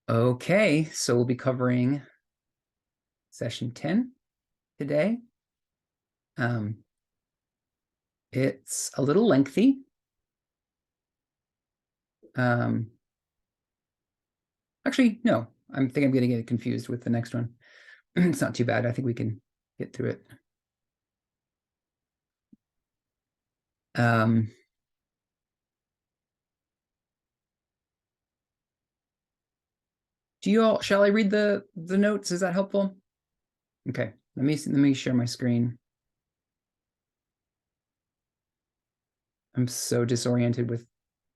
Okay, so we'll be covering session 10 today. It's a little lengthy. Actually, no, I think I'm going to get confused with the next one. It's not too bad. I think we can get through it. Shall I read the notes? Is that helpful? Okay, let me share my screen. I'm so disoriented with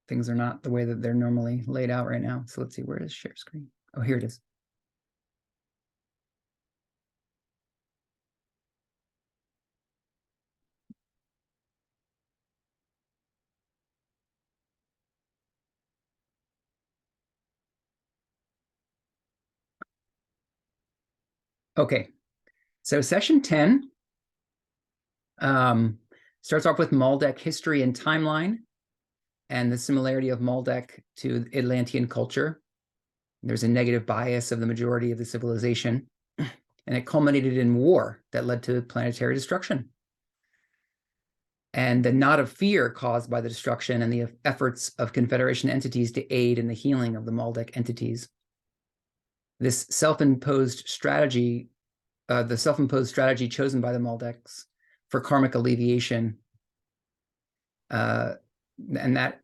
things are not the way that they're normally laid out right now. So let's see, where is share screen? Oh, here it is. Okay, so session 10 starts off with Maldek history and timeline and the similarity of Maldek to Atlantean culture. There's a negative bias of the majority of the civilization, and it culminated in war that led to planetary destruction. And the knot of fear caused by the destruction and the efforts of Confederation entities to aid in the healing of the Maldek entities. This self-imposed strategy, the self-imposed strategy chosen by the Maldeks for karmic alleviation, and that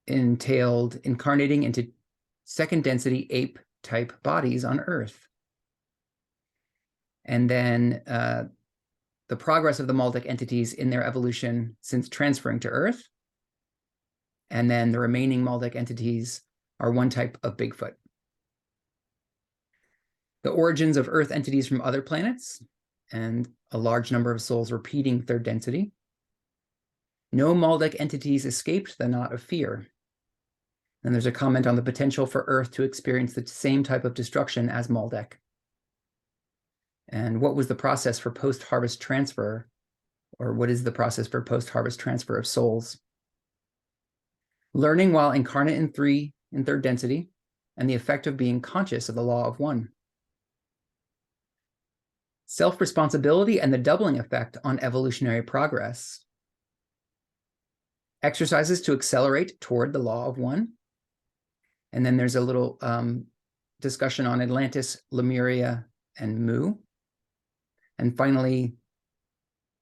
entailed incarnating into second density ape type bodies on Earth. And then the progress of the Maldek entities in their evolution since transferring to Earth. And then the remaining Maldek entities are one type of Bigfoot. The origins of Earth entities from other planets, and a large number of souls repeating third density. No Maldek entities escaped the knot of fear. And there's a comment on the potential for Earth to experience the same type of destruction as Maldek. And what was the process for post-harvest transfer, or what is the process for post-harvest transfer of souls? Learning while incarnate in third density, and the effect of being conscious of the law of one. Self-responsibility and the doubling effect on evolutionary progress. Exercises to accelerate toward the law of one. And then there's a little discussion on Atlantis, Lemuria, and Mu. And finally,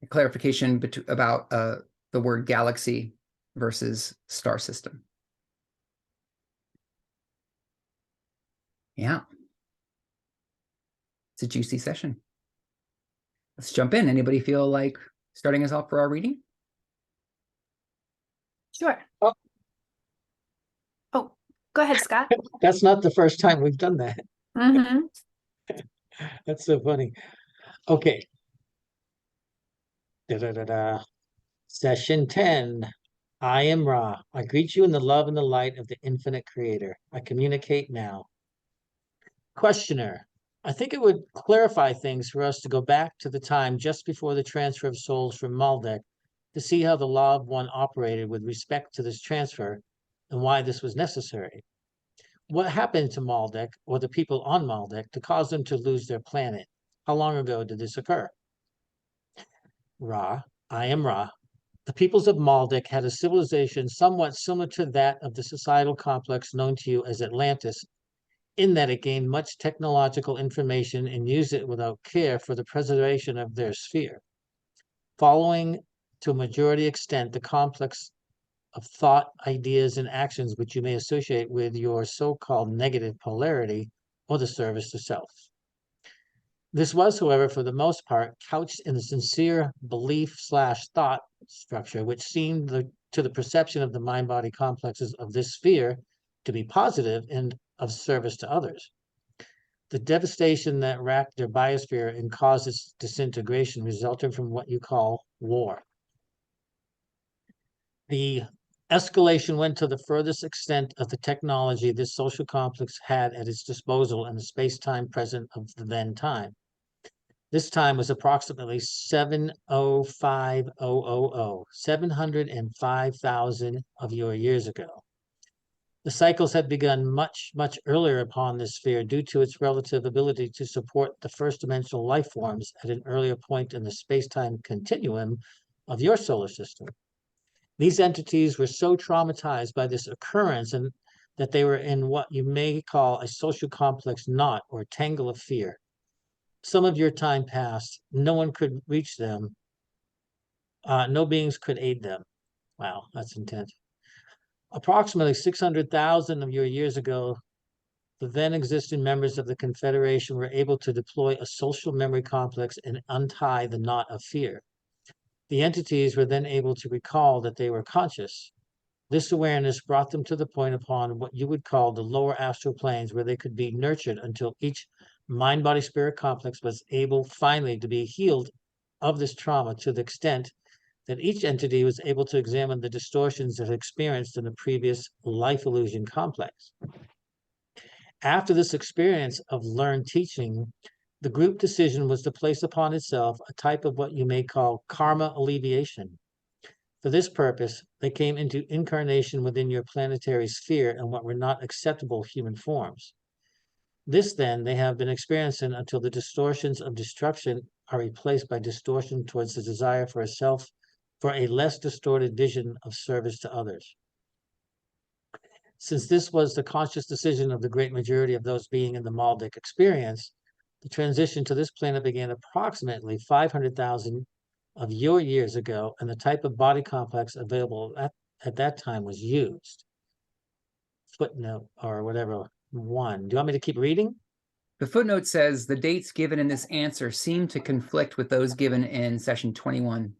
a clarification about the word galaxy versus star system. Yeah. It's a juicy session. Let's jump in. Anybody feel like starting us off for our reading? Sure. Oh, go ahead, Scott. That's not the first time we've done that. Mm-hmm. That's so funny. Okay. Session 10. I am Ra. I greet you in the love and the light of the infinite creator. I communicate now. Questioner. I think it would clarify things for us to go back to the time just before the transfer of souls from Maldek to see how the law of one operated with respect to this transfer and why this was necessary. What happened to Maldek or the people on Maldek to cause them to lose their planet? How long ago did this occur? Ra, I am Ra. The peoples of Maldek had a civilization somewhat similar to that of the societal complex known to you as Atlantis, in that it gained much technological information and used it without care for the preservation of their sphere. Following to a majority extent the complex of thought, ideas, and actions which you may associate with your so-called negative polarity or the service to self. This was, however, for the most part, couched in the sincere belief/thought structure, which seemed to the perception of the mind-body complexes of this sphere to be positive and of service to others. The devastation that racked their biosphere and caused its disintegration resulted from what you call war. The escalation went to the furthest extent of the technology this social complex had at its disposal in the space-time present of the then time. This time was approximately 705,000, 705,000 of your years ago. The cycles had begun much, much earlier upon this sphere due to its relative ability to support the first dimensional life forms at an earlier point in the space-time continuum of your solar system. These entities were so traumatized by this occurrence and that they were in what you may call a social complex knot or tangle of fear. Some of your time passed, no one could reach them, no beings could aid them. Wow, that's intense. Approximately 600,000 of your years ago, the then existing members of the Confederation were able to deploy a social memory complex and untie the knot of fear. The entities were then able to recall that they were conscious. This awareness brought them to the point upon what you would call the lower astral planes, where they could be nurtured until each mind-body-spirit complex was able finally to be healed of this trauma to the extent that each entity was able to examine the distortions it experienced in the previous life illusion complex. After this experience of learned teaching, the group decision was to place upon itself a type of what you may call karma alleviation. For this purpose, they came into incarnation within your planetary sphere in what were not acceptable human forms. This, then, they have been experiencing until the distortions of destruction are replaced by distortion towards the desire for a self, for a less distorted vision of service to others. Since this was the conscious decision of the great majority of those being in the Maldek experience, the transition to this planet began approximately 500,000 of your years ago, and the type of body complex available at that time was used. Footnote, or whatever, 1. Do you want me to keep reading? The footnote says the dates given in this answer seem to conflict with those given in session 21.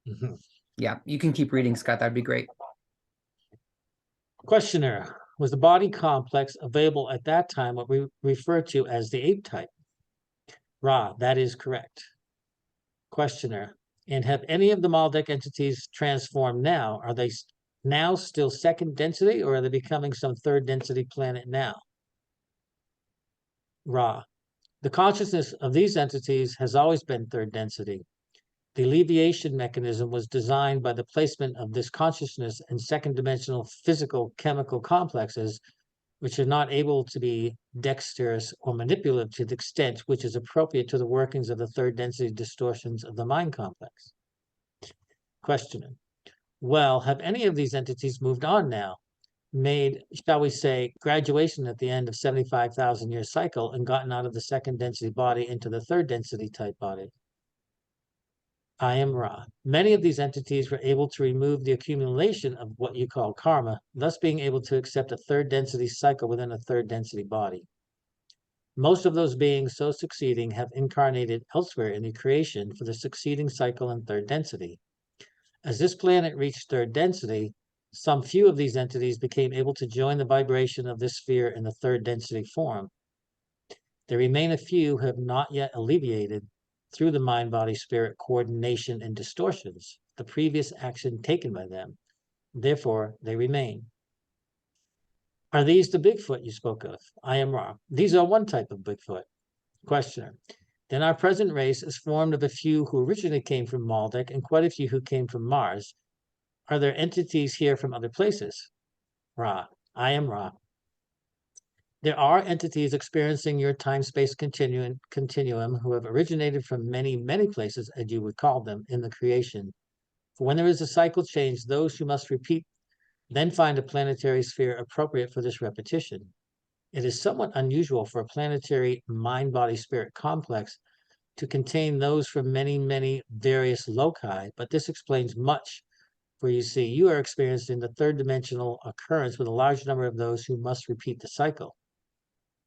Mm-hmm. Yeah, you can keep reading, Scott. That'd be great. Questioner, was the body complex available at that time what we refer to as the ape type? Ra, that is correct. Questioner, and have any of the Maldek entities transformed now? Are they now still second density, or are they becoming some third density planet now? Ra, the consciousness of these entities has always been third density. The alleviation mechanism was designed by the placement of this consciousness in second dimensional physical chemical complexes, which are not able to be dexterous or manipulative to the extent which is appropriate to the workings of the third density distortions of the mind complex. Questioner, well, have any of these entities moved on now, made, shall we say, graduation at the end of 75,000 year cycle and gotten out of the second density body into the third density type body? I am Ra. Many of these entities were able to remove the accumulation of what you call karma, thus being able to accept a third density cycle within a third density body. Most of those beings so succeeding have incarnated elsewhere in the creation for the succeeding cycle in third density. As this planet reached third density, some few of these entities became able to join the vibration of this sphere in the third density form. There remain a few who have not yet alleviated, through the mind-body-spirit coordination and distortions, the previous action taken by them. Therefore, they remain. Are these the Bigfoot you spoke of? I am Ra. These are one type of Bigfoot. Questioner. Then our present race is formed of a few who originally came from Maldek and quite a few who came from Mars. Are there entities here from other places? Ra. I am Ra. There are entities experiencing your time-space continuum who have originated from many, many places, as you would call them, in the creation. For when there is a cycle change, those who must repeat then find a planetary sphere appropriate for this repetition. It is somewhat unusual for a planetary mind-body-spirit complex to contain those from many, many various loci, but this explains much. For you see, you are experiencing the third dimensional occurrence with a large number of those who must repeat the cycle.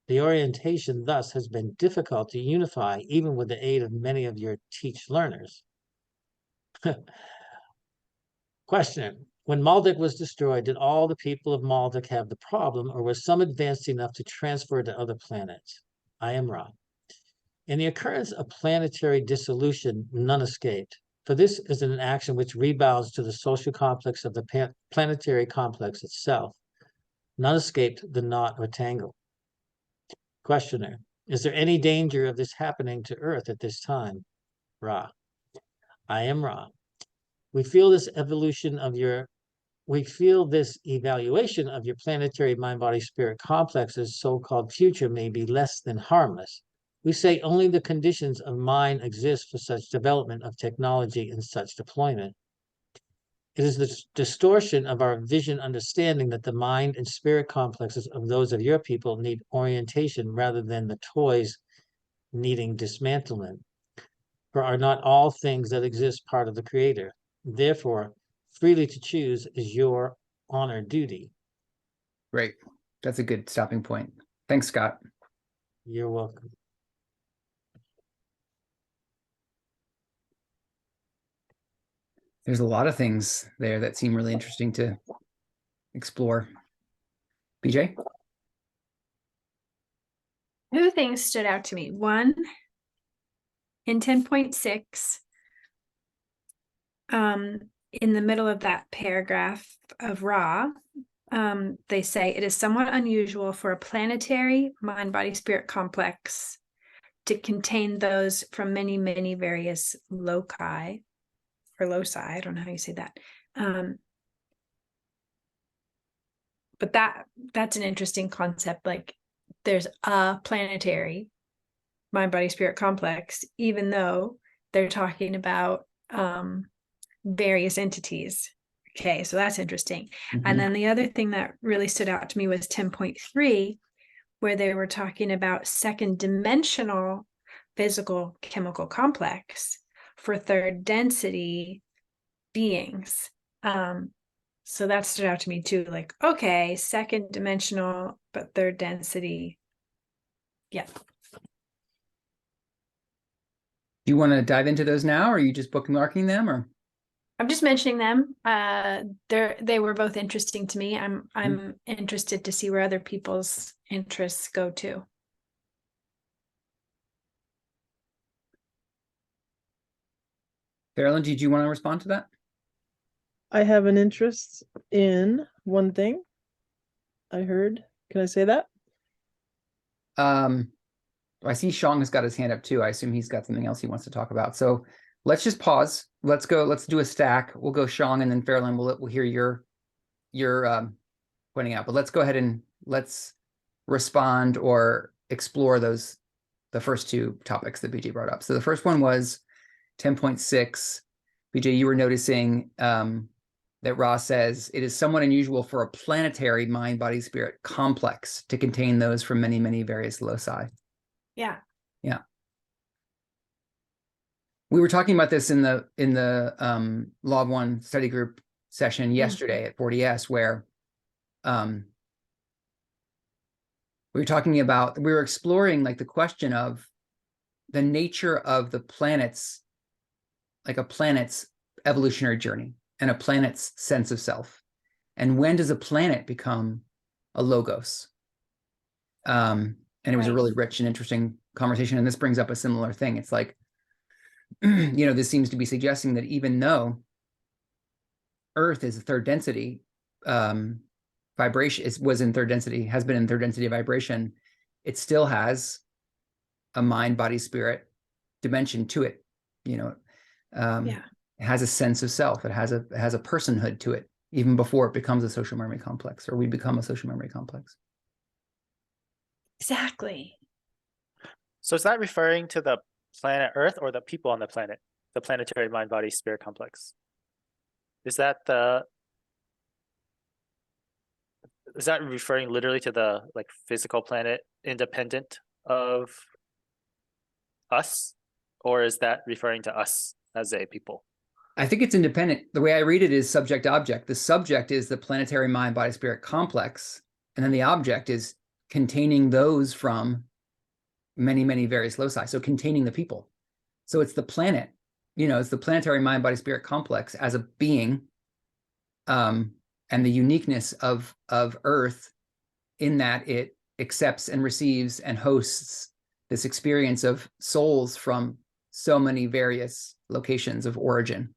The orientation thus has been difficult to unify, even with the aid of many of your teach learners. Question. When Maldek was destroyed, did all the people of Maldek have the problem, or was some advanced enough to transfer to other planets? I am Ra. In the occurrence of planetary dissolution, none escaped. For this is an action which rebounds to the social complex of the planetary complex itself. None escaped the knot or tangle. Questioner, is there any danger of this happening to Earth at this time? Ra. I am Ra. We feel this evolution of your we feel this evaluation of your planetary mind-body-spirit complex's so-called future may be less than harmless. We say only the conditions of mind exist for such development of technology and such deployment. It is the distortion of our vision understanding that the mind and spirit complexes of those of your people need orientation rather than the toys needing dismantlement. For are not all things that exist part of the Creator? Therefore, freely to choose is your honor duty. Great. That's a good stopping point. Thanks, Scott. You're welcome. There's a lot of things there that seem really interesting to explore. BJ? Two things stood out to me. One, in 10.6, in the middle of that paragraph of Ra, they say it is somewhat unusual for a planetary mind-body-spirit complex to contain those from many, many various loci, or loci, I don't know how you say that. But that's an interesting concept. Like, there's a planetary mind-body-spirit complex, even though they're talking about various entities. Okay, so that's interesting. And then the other thing that really stood out to me was 10.3, where they were talking about second dimensional physical chemical complex for third density beings. So that stood out to me too, like, okay, second dimensional, but third density. Yeah. Do you want to dive into those now, or are you just bookmarking them, or? I'm just mentioning them. They were both interesting to me. I'm interested to see where other people's interests go to. Carolyn, did you want to respond to that? I have an interest in one thing I heard. Can I say that? I see Shang has got his hand up too. I assume he's got something else he wants to talk about. So let's just pause. Let's do a stack. We'll go Shang, and then Fairlyn, we'll hear your pointing out. But let's go ahead and let's respond or explore the first two topics that BJ brought up. So the first one was 10.6. BJ, you were noticing that Ross says it is somewhat unusual for a planetary mind, body, spirit complex to contain those from many, many various loci. Yeah. Yeah. We were talking about this in the Law of One study group session yesterday at 40S, where we were exploring like the question of the nature of the planets, like a planet's evolutionary journey and a planet's sense of self. And when does a planet become a logos? And it was a really rich and interesting conversation. And this brings up a similar thing. It's like, this seems to be suggesting that even though Earth is a third density, vibration has been in third density vibration, it still has a mind, body, spirit dimension to it. It has a sense of self. It has a personhood to it, even before it becomes a social memory complex, or we become a social memory complex. Exactly. So is that referring to the planet Earth or the people on the planet, the planetary mind, body, spirit complex? Is that referring literally to the like physical planet independent of us, or is that referring to us as a people? I think it's independent. The way I read it is subject object. The subject is the planetary mind, body, spirit complex, and then the object is containing those from many, many various loci. So containing the people. So it's the planet, it's the planetary mind, body, spirit complex as a being, and the uniqueness of Earth in that it accepts and receives and hosts this experience of souls from so many various locations of origin.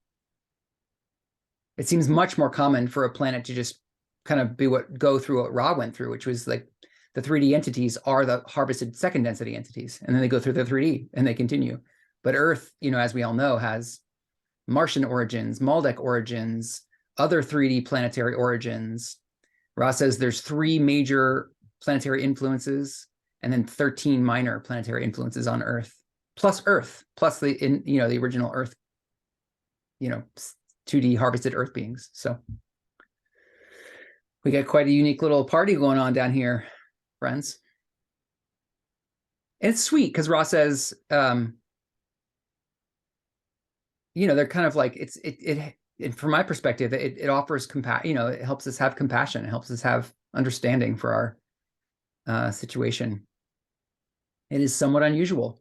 It seems much more common for a planet to just kind of go through what Ra went through, which was like the 3D entities are the harvested second density entities, and then they go through the 3D and they continue. But Earth, as we all know, has Martian origins, Maldek origins, other 3D planetary origins. Ross says there's 3 major planetary influences and then 13 minor planetary influences on Earth, plus the original Earth, 2D harvested Earth beings. So we got quite a unique little party going on down here, friends. And it's sweet because Ross says, they're kind of like from my perspective, it offers compassion. It helps us have compassion. It helps us have understanding for our situation. It is somewhat unusual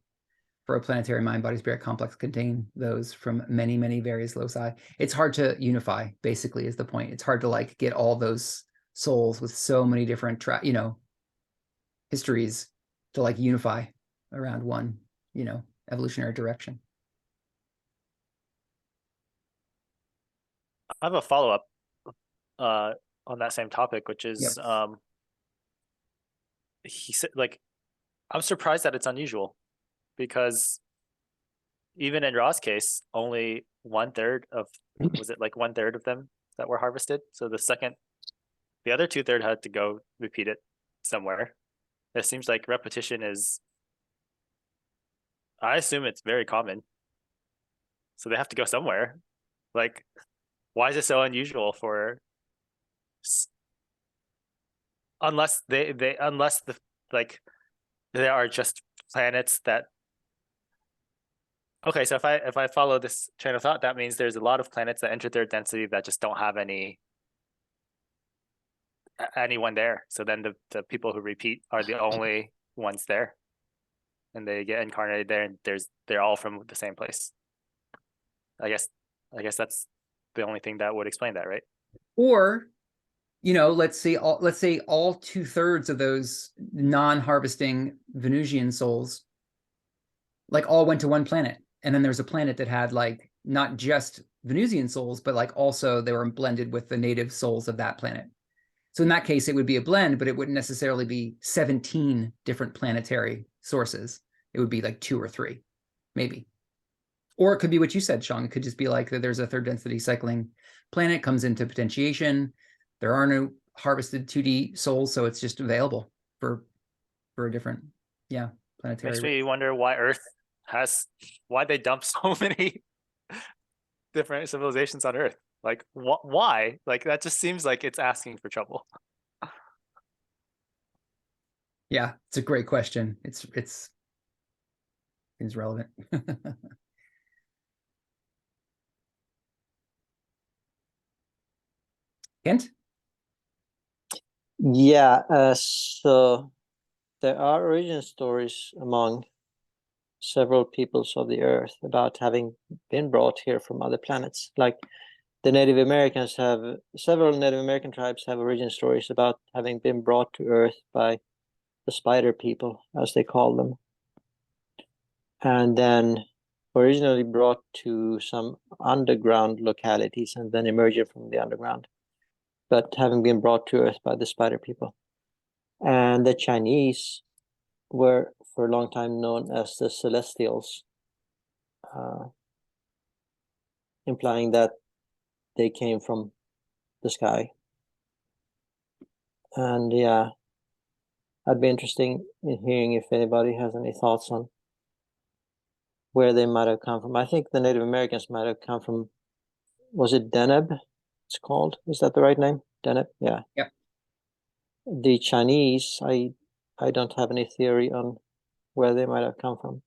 for a planetary mind-body spirit complex to contain those from many, many various loci. It's hard to unify, basically, is the point. It's hard to like get all those souls with so many different histories to like unify around one, evolutionary direction. I have a follow-up on that same topic, which is he said, like, I'm surprised that it's unusual, because even in Ra's case, only 1/3 of, was it like 1/3 of them that were harvested? So the other 2/3 had to go repeat it somewhere. It seems like repetition is, I assume it's very common. So they have to go somewhere. Like, why is it so unusual for, unless there are just planets that, okay, so if I follow this train of thought, that means there's a lot of planets that enter their density that just don't have anyone there. So then the people who repeat are the only ones there, and they get incarnated there, and they're all from the same place. I guess that's the only thing that would explain that, right? Or, let's say all 2/3 of those non-harvesting Venusian souls like all went to one planet, and then there's a planet that had like not just Venusian souls, but like also they were blended with the native souls of that planet. So in that case, it would be a blend, but it wouldn't necessarily be 17 different planetary sources. It would be like 2 or 3, maybe. Or it could be what you said, Sean. It could just be like that there's a third density cycling planet, comes into potentiation. There are no harvested 2D souls, so it's just available for a different, planetary. Makes me wonder why they dump so many different civilizations on Earth. Like, why? Like, that just seems like it's asking for trouble. Yeah, it's a great question. It's relevant. Kent? Yeah, so there are origin stories among several peoples of the Earth about having been brought here from other planets. Like several Native American tribes have origin stories about having been brought to Earth by the spider people, as they call them, and then originally brought to some underground localities and then emerging from the underground, but having been brought to Earth by the spider people. And the Chinese were for a long time known as the Celestials, implying that they came from the sky. And yeah, I'd be interested in hearing if anybody has any thoughts on where they might have come from. I think the Native Americans might have come from, was it Deneb? It's called. Is that the right name? Deneb? Yeah. Yep. The Chinese, I don't have any theory on where they might have come from.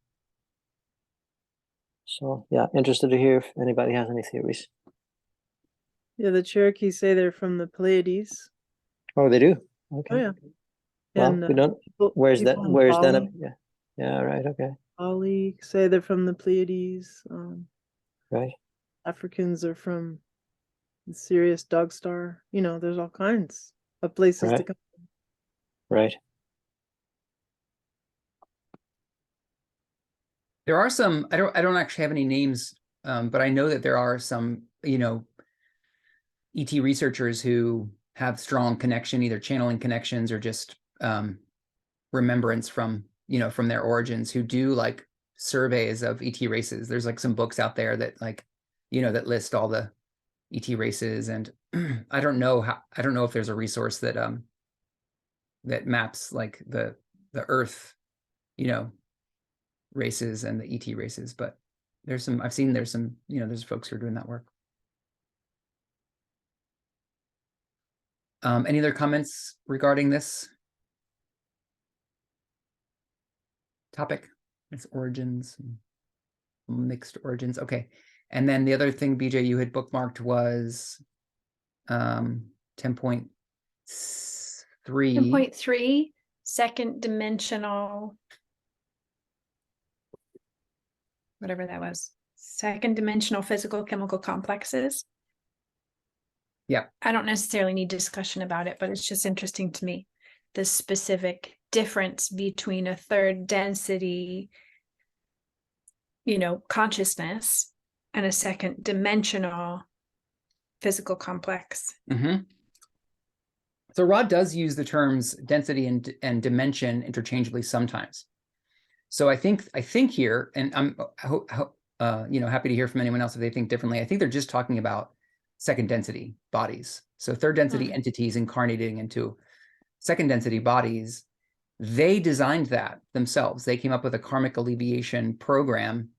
So yeah, interested to hear if anybody has any theories. Yeah, the Cherokees say they're from the Pleiades. Oh, they do? Okay. Oh yeah. Well, And we don't, where's that? people in Where's Bali- Deneb? Yeah. Yeah, right, okay. Bali say they're from the Pleiades. Right. Africans are from the Sirius Dog Star. There's all kinds of places to Right. come. Right. There are some, I don't actually have any names, but I know that there are some, ET researchers who have strong connection, either channeling connections or just remembrance from their origins, who do like surveys of ET races. There's like some books out there that like, that list all the ET races, and I don't know if there's a resource that that maps like the Earth, you know, races and the ET races, but there's some, I've seen there's some, you know, there's folks who are doing that work. Any other comments regarding this topic? Its origins, mixed origins. Okay. And then the other thing, BJ, you had bookmarked was 10.3. 10.3, second dimensional, whatever that was, second dimensional physical chemical complexes. Yeah. I don't necessarily need discussion about it, but it's just interesting to me, the specific difference between a third density, you know, consciousness and a second dimensional physical complex. Mm-hmm. So Rod does use the terms density and dimension interchangeably sometimes. So I think here, and I'm you know, happy to hear from anyone else if they think differently. I think they're just talking about second density bodies. So third density entities incarnating into second density bodies. They designed that themselves. They came up with a karmic alleviation program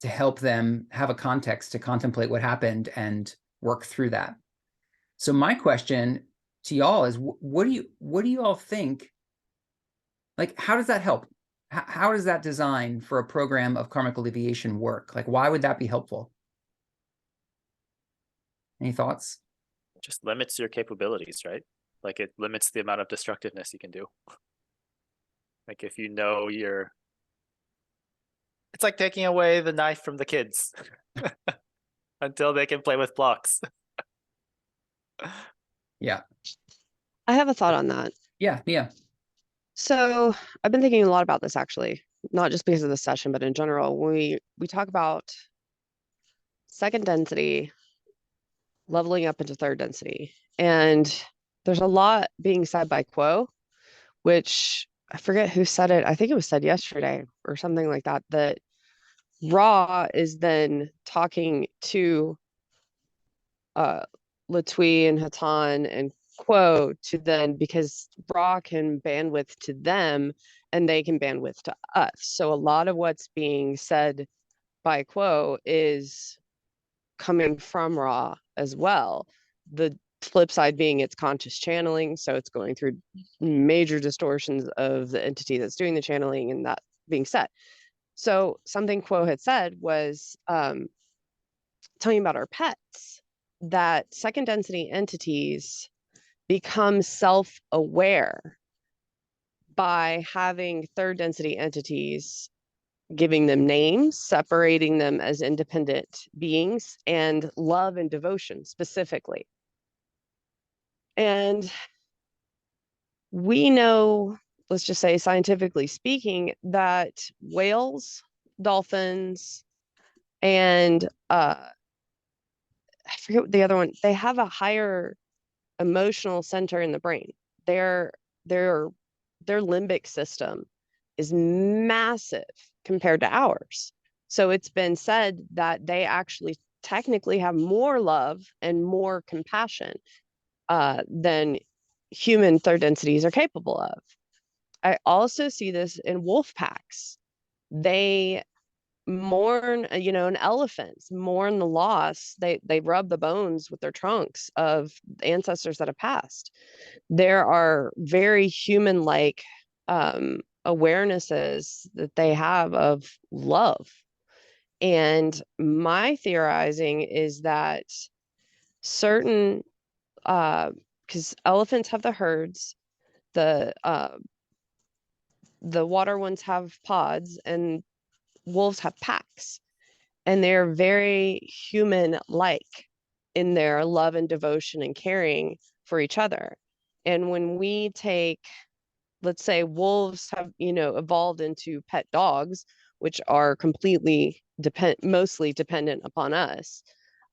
to help them have a context to contemplate what happened and work through that. So my question to y'all is, what do you all think? Like, how does that help? How does that design for a program of karmic alleviation work? Like, why would that be helpful? Any thoughts? Just limits your capabilities, right? Like it limits the amount of destructiveness you can do. Like if you know it's like taking away the knife from the kids until they can play with blocks. Yeah. I have a thought on that. Yeah. Yeah. So I've been thinking a lot about this actually, not just because of this session, but in general. When we talk about second density leveling up into third density, and there's a lot being said by Quo, which I forget who said it. I think it was said yesterday or something like that, that Ra is then talking to Latui and Hatan and Quo to then, because Ra can bandwidth to them and they can bandwidth to us. So a lot of what's being said by Quo is coming from Ra as well. The flip side being it's conscious channeling, so it's going through major distortions of the entity that's doing the channeling. And that being said, so something Quo had said was telling about our pets, that second density entities become self-aware by having third density entities giving them names, separating them as independent beings, and love and devotion specifically. And we know, let's just say scientifically speaking, that whales, dolphins, and I forget what the other one, they have a higher emotional center in the brain. Their limbic system is massive compared to ours. So it's been said that they actually technically have more love and more compassion than human third densities are capable of. I also see this in wolf packs. They mourn, you know, and elephants mourn the loss. They rub the bones with their trunks of ancestors that have passed. There are very human-like awarenesses that they have of love. And my theorizing is that certain, because elephants have the herds, the water ones have pods, and wolves have packs, and they're very human-like in their love and devotion and caring for each other. And when we take, let's say wolves have, you know, evolved into pet dogs, which are completely mostly dependent upon us,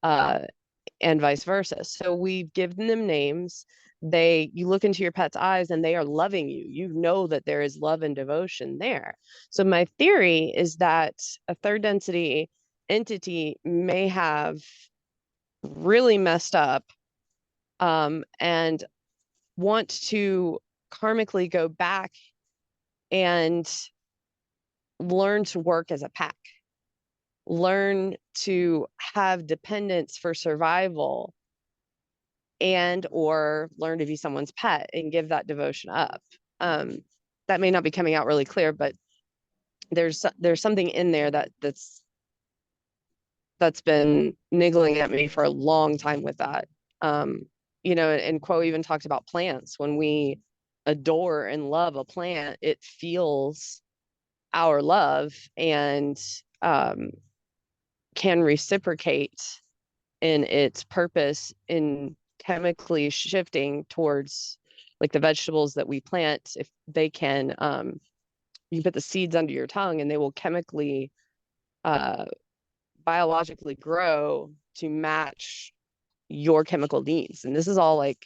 and vice versa. So we've given them names. You look into your pet's eyes and they are loving you. You know that there is love and devotion there. So my theory is that a third density entity may have really messed up and want to karmically go back and learn to work as a pack, learn to have dependence for survival, and or learn to be someone's pet and give that devotion up. That may not be coming out really clear, but there's something in there that's been niggling at me for a long time with that. And Quo even talked about plants. When we adore and love a plant, it feels our love and can reciprocate in its purpose in chemically shifting towards, like, the vegetables that we plant. If they can, you put the seeds under your tongue and they will chemically biologically grow to match your chemical needs. And this is all like,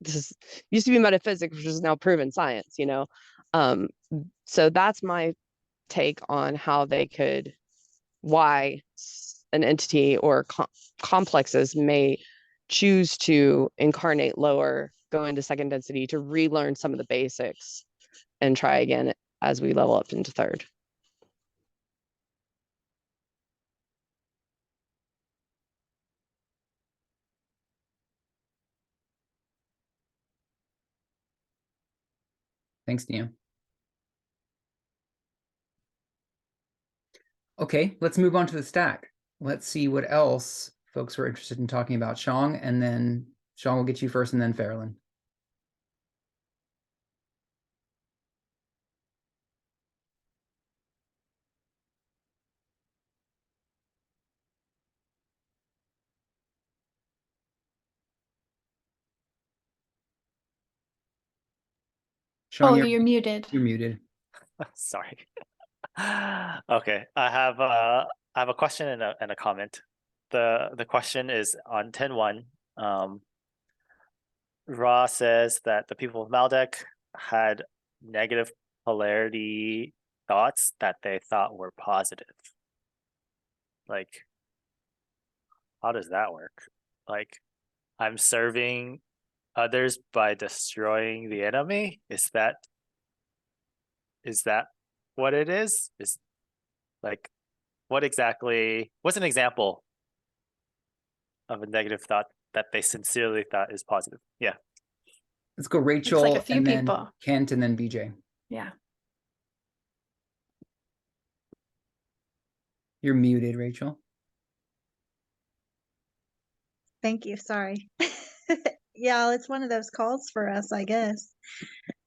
this is used to be metaphysics, which is now proven science, so that's my take on how they could, why an entity or complexes may choose to incarnate lower, go into second density to relearn some of the basics and try again as we level up into third. Thanks, Nia. Okay, let's move on to the stack. Let's see what else folks are interested in talking about. Shang, and then Shang will get you first, and then Farrellyn. Shang, Oh, you're muted. You're muted. Sorry. Okay, I have a question and a comment. The question is on 10.1. Ra says that the people of Maldek had negative polarity thoughts that they thought were positive. Like, how does that work? Like, I'm serving others by destroying the enemy? Is that what it is? Is like, what's an example of a negative thought that they sincerely thought is positive? Yeah. Let's go Rachel, like a few and then people. Kent, and then BJ. Yeah. You're muted, Rachel. Thank you. Sorry. Yeah, it's one of those calls for us, I guess.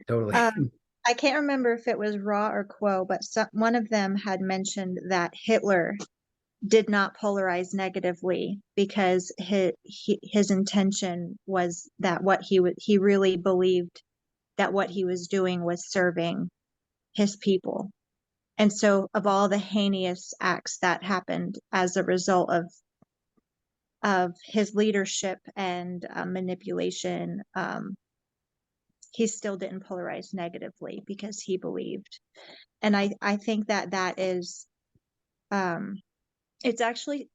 Totally. I can't remember if it was Ra or Quo, but one of them had mentioned that Hitler did not polarize negatively because his intention was that he really believed that what he was doing was serving his people. And so of all the heinous acts that happened as a result of his leadership and manipulation, he still didn't polarize negatively because he believed. And I think that is, it's actually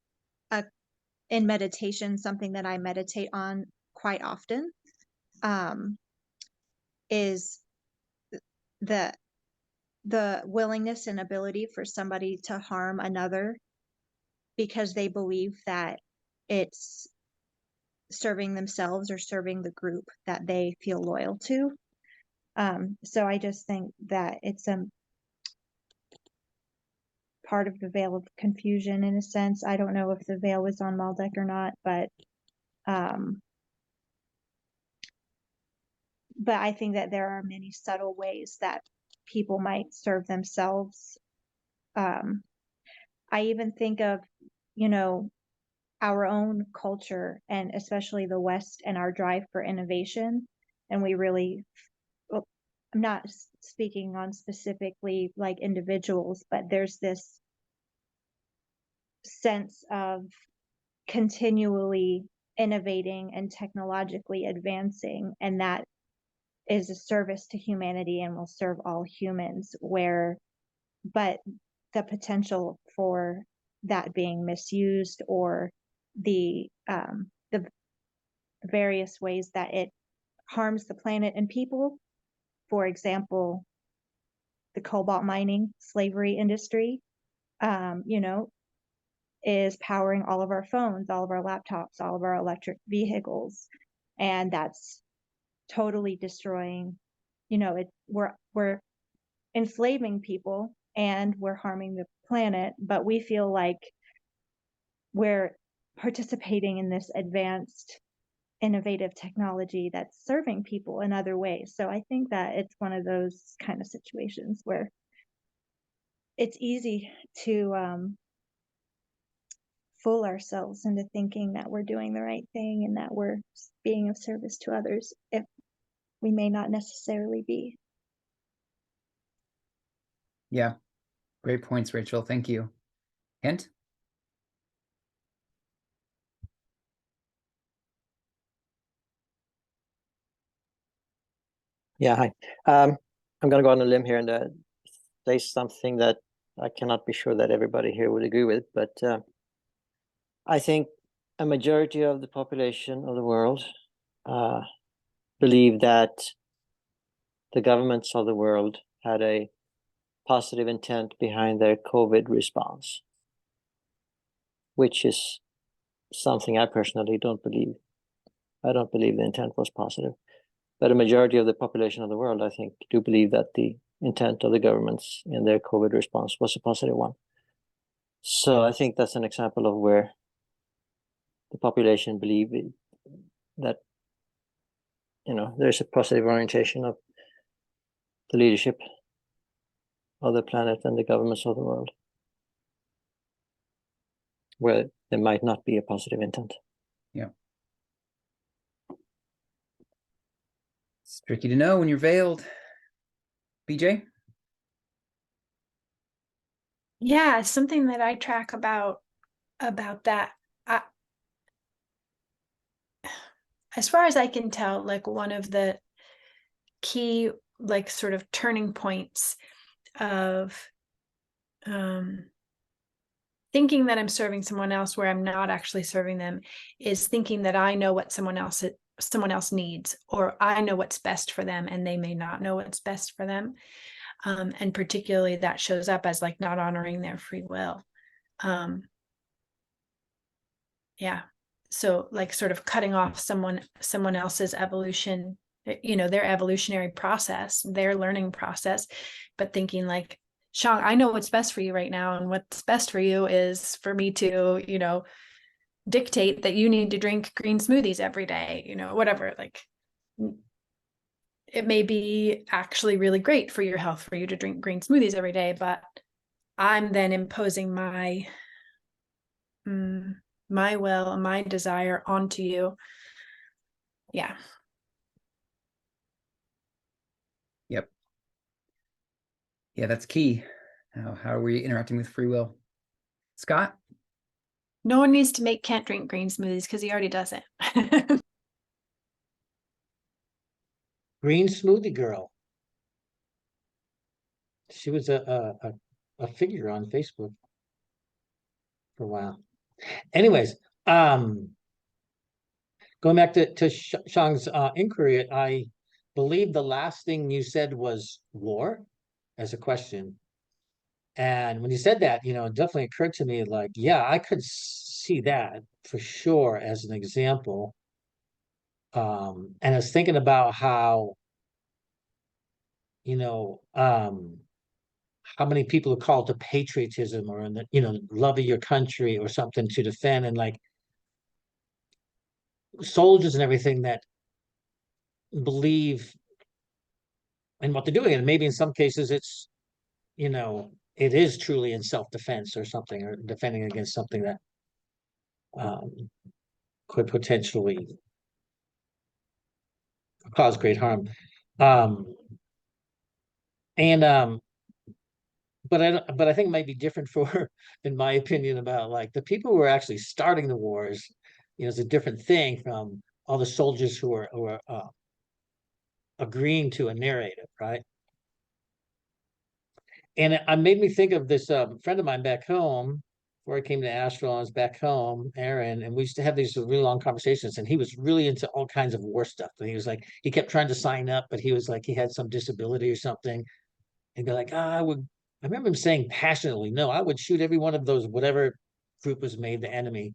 in meditation, something that I meditate on quite often, is the willingness and ability for somebody to harm another because they believe that it's serving themselves or serving the group that they feel loyal to. So I just think that it's a part of the veil of confusion in a sense. I don't know if the veil was on Maldek or not, but I think that there are many subtle ways that people might serve themselves. I even think of, our own culture and especially the West and our drive for innovation. And we really, well, I'm not speaking on specifically like individuals, but there's this sense of continually innovating and technologically advancing, and that is a service to humanity and will serve all humans, but the potential for that being misused or the various ways that it harms the planet and people. For example, the cobalt mining slavery industry, you know, is powering all of our phones, all of our laptops, all of our electric vehicles. And that's totally destroying, you know, we're enslaving people and we're harming the planet, but we feel like we're participating in this advanced innovative technology that's serving people in other ways. So I think that it's one of those kind of situations where it's easy to fool ourselves into thinking that we're doing the right thing and that we're being of service to others if we may not necessarily be. Yeah, great points, Rachel. Thank you. Kent? Yeah, hi. I'm going to go on a limb here and say something that I cannot be sure that everybody here would agree with, but I think a majority of the population of the world believe that the governments of the world had a positive intent behind their COVID response, which is something I personally don't believe. I don't believe the intent was positive. But a majority of the population of the world, I think, do believe that the intent of the governments in their COVID response was a positive one. So I think that's an example of where the population believe that, you know, there's a positive orientation of the leadership of the planet and the governments of the world, where there might not be a positive intent. Yeah. It's tricky to know when you're veiled. BJ? Yeah, something that I track about that. As far as I can tell, like one of the key, like sort of turning points of thinking that I'm serving someone else where I'm not actually serving them is thinking that I know what someone else needs, or I know what's best for them and they may not know what's best for them. And particularly that shows up as like not honoring their free will. Yeah. So like sort of cutting off someone else's evolution, you know, their evolutionary process, their learning process, but thinking like, Shang, I know what's best for you right now. And what's best for you is for me to, you know, dictate that you need to drink green smoothies every day, you know, whatever. Like it may be actually really great for your health for you to drink green smoothies every day, but I'm then imposing my will, my desire onto you. Yeah. Yep. Yeah, that's key. How are we interacting with free will? Scott? No one needs to make Kent drink green smoothies because he already does it. Green smoothie girl. She was a figure on Facebook for a while. Anyways, going back to Shang's inquiry, I believe the last thing you said was war as a question. And when you said that, you know, it definitely occurred to me like, yeah, I could see that for sure as an example. And I was thinking about how, you know, how many people are called to patriotism or in the, you know, love of your country or something to defend, and like soldiers and everything that believe in what they're doing. And maybe in some cases it's, you know, it is truly in self-defense or something, or defending against something that could potentially cause great harm. But I think it might be different for, in my opinion, about like the people who are actually starting the wars. You know, it's a different thing from all the soldiers who are agreeing to a narrative, right? And it made me think of this friend of mine back home before I came to Asheville, I was back home, Aaron, and we used to have these really long conversations. And he was really into all kinds of war stuff. And he was like, he kept trying to sign up, but he was like, he had some disability or something. And be like, I remember him saying passionately, no, I would shoot every one of those, whatever group was made the enemy.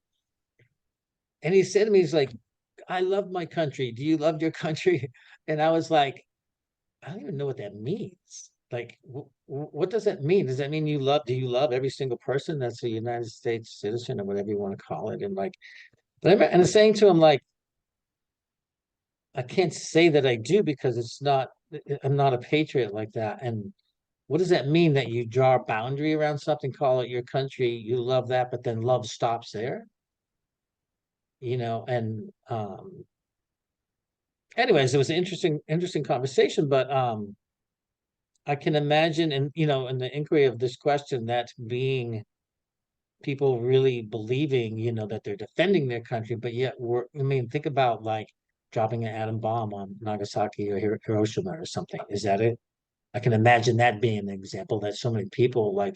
And he said to me, he's like, I love my country. Do you love your country? And I was like, I don't even know what that means. Like, what does that mean? Does that mean do you love every single person that's a United States citizen or whatever you want to call it? And like, and I'm saying to him, like, I can't say that I do because I'm not a patriot like that. And what does that mean that you draw a boundary around something, call it your country, you love that, but then love stops there? And anyways, it was an interesting conversation, but I can imagine, and in the inquiry of this question, that being people really believing, that they're defending their country, but yet think about like dropping an atom bomb on Nagasaki or Hiroshima or something. Is that it? I can imagine that being an example that so many people like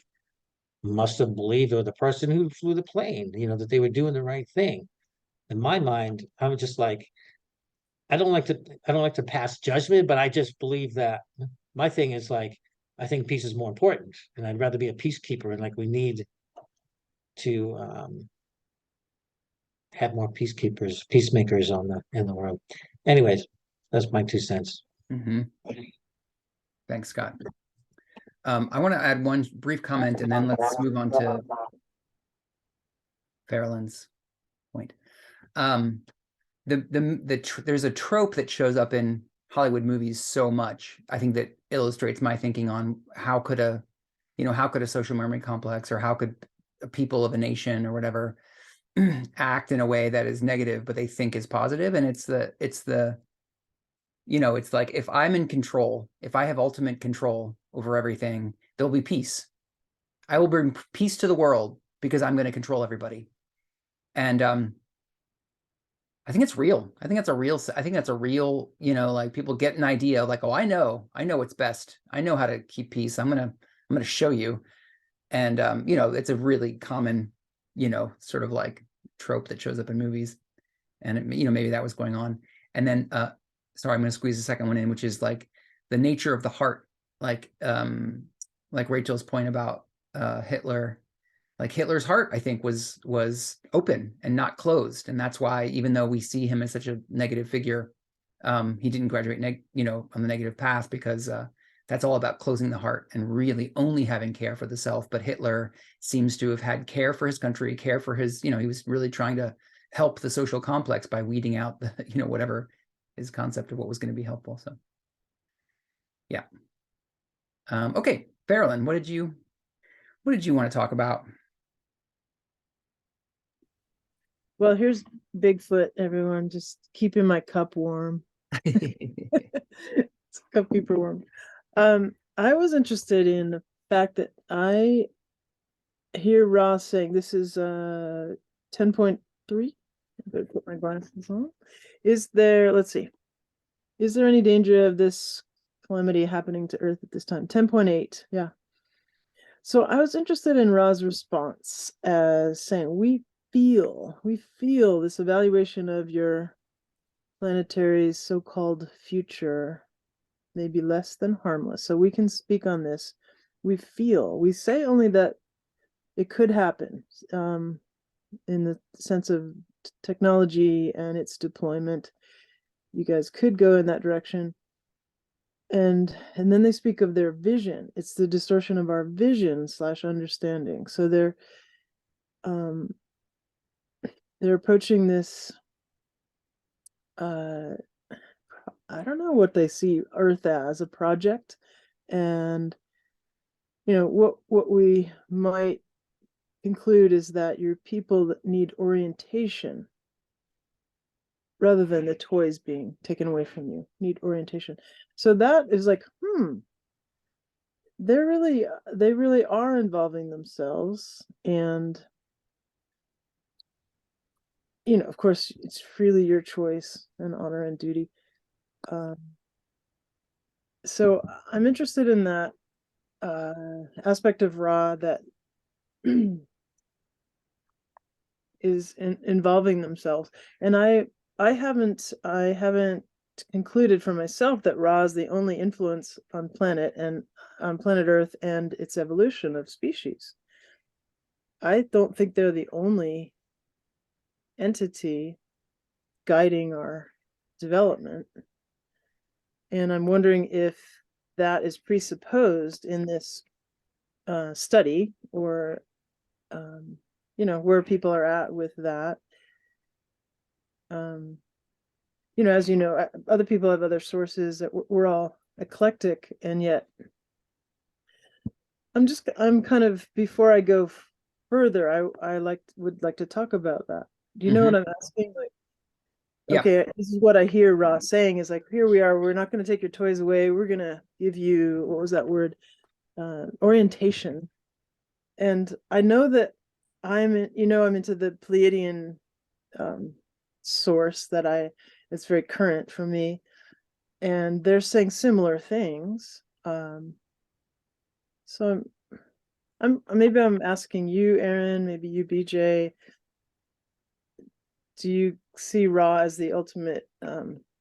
must have believed, or the person who flew the plane, that they were doing the right thing. In my mind, I'm just like, I don't like to pass judgment, but I just believe that my thing is like, I think peace is more important, and I'd rather be a peacekeeper. And like, we need to have more peacemakers in the world. Anyways, that's my 2 cents. Mm-hmm. Thanks, Scott. I want to add one brief comment, and then let's move on to Farrellyn's point. There's a trope that shows up in Hollywood movies so much, I think, that illustrates my thinking on how could a social memory complex, or how could a people of a nation or whatever act in a way that is negative but they think is positive. And it's like, if I'm in control, if I have ultimate control over everything, there'll be peace. I will bring peace to the world because I'm going to control everybody. And I think it's real. I think that's a real, like, people get an idea like, oh, I know what's best. I know how to keep peace. I'm going to show you. And, it's a really common, sort of like trope that shows up in movies. And, maybe that was going on. And then, sorry, I'm going to squeeze the second one in, which is like the nature of the heart. Like Rachel's point about Hitler. Like, Hitler's heart, I think, was open and not closed. And that's why, even though we see him as such a negative figure, he didn't graduate, on the negative path, because that's all about closing the heart and really only having care for the self. But Hitler seems to have had care for his country, care for his, he was really trying to help the social complex by weeding out the, whatever his concept of what was going to be helpful. So, yeah. Okay, Farrellyn, what did you want to talk about? Well, here's Bigfoot, everyone. Just keeping my cup warm. It's cup keeper warm. I was interested in the fact that I hear Ross saying this is 10.3. I better put my glasses on. Let's see. Is there any danger of this calamity happening to Earth at this time? 10.8. Yeah. So I was interested in Ra's response as saying, we feel this evaluation of your planetary's so-called future may be less than harmless. So we can speak on this. We say only that it could happen, in the sense of technology and its deployment. You guys could go in that direction. And then they speak of their vision. It's the distortion of our vision / understanding. So they're approaching this, I don't know what they see Earth as, a project. And what we might conclude is that you're people that need orientation, rather than the toys being taken away from you. Need orientation. So that is like, they really are involving themselves. And of course, it's freely your choice and honor and duty. So I'm interested in that aspect of Ra, that is involving themselves. And I haven't concluded for myself that Ra is the only influence on planet Earth and its evolution of species. I don't think they're the only entity guiding our development. And I'm wondering if that is presupposed in this study, or where people are at with that. As you know, other people have other sources, that we're all eclectic, and yet I'm kind of, before I go further, I would like to talk about that. Do you know what I'm asking? Like, Yeah. okay, this is what I hear Ross saying, is like, here we are, we're not going to take your toys away, we're going to give you, what was that word, orientation. And I know that I'm into the Pleiadian source it's very current for me, and they're saying similar things. So maybe I'm asking you, Aaron, maybe you, BJ, do you see Ra as the ultimate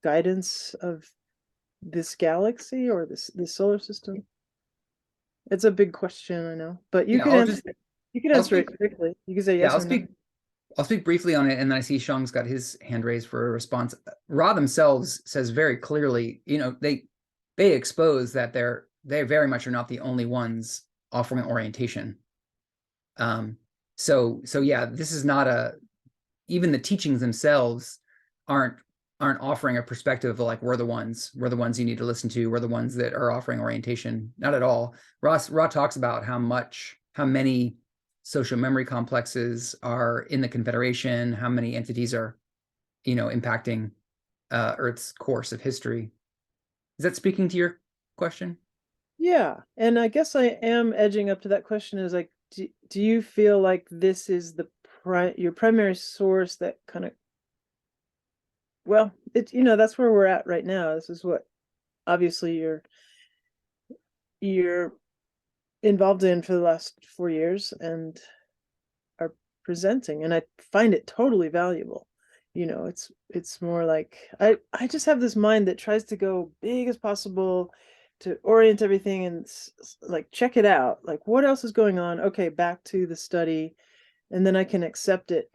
guidance of this galaxy, or this solar system? It's a big question, I know, but you can answer. You can answer it quickly. You can say yes or no. I'll speak briefly on it, and then I see Shang's got his hand raised for a response. Ra themselves says very clearly, they expose that they very much are not the only ones offering orientation. So yeah, this is not even the teachings themselves aren't offering a perspective of like, we're the ones you need to listen to, we're the ones that are offering orientation. Not at all. Ra talks about how many social memory complexes are in the Confederation, how many entities are, impacting Earth's course of history. Is that speaking to your question? Yeah, and I guess I am edging up to that question, is like, do you feel like this is your primary source that kind of, well, that's where we're at right now. This is what obviously you're involved in for the last 4 years and are presenting, and I find it totally valuable. It's more like, I just have this mind that tries to go big as possible to orient everything and like check it out, like what else is going on, okay, back to the study, and then I can accept it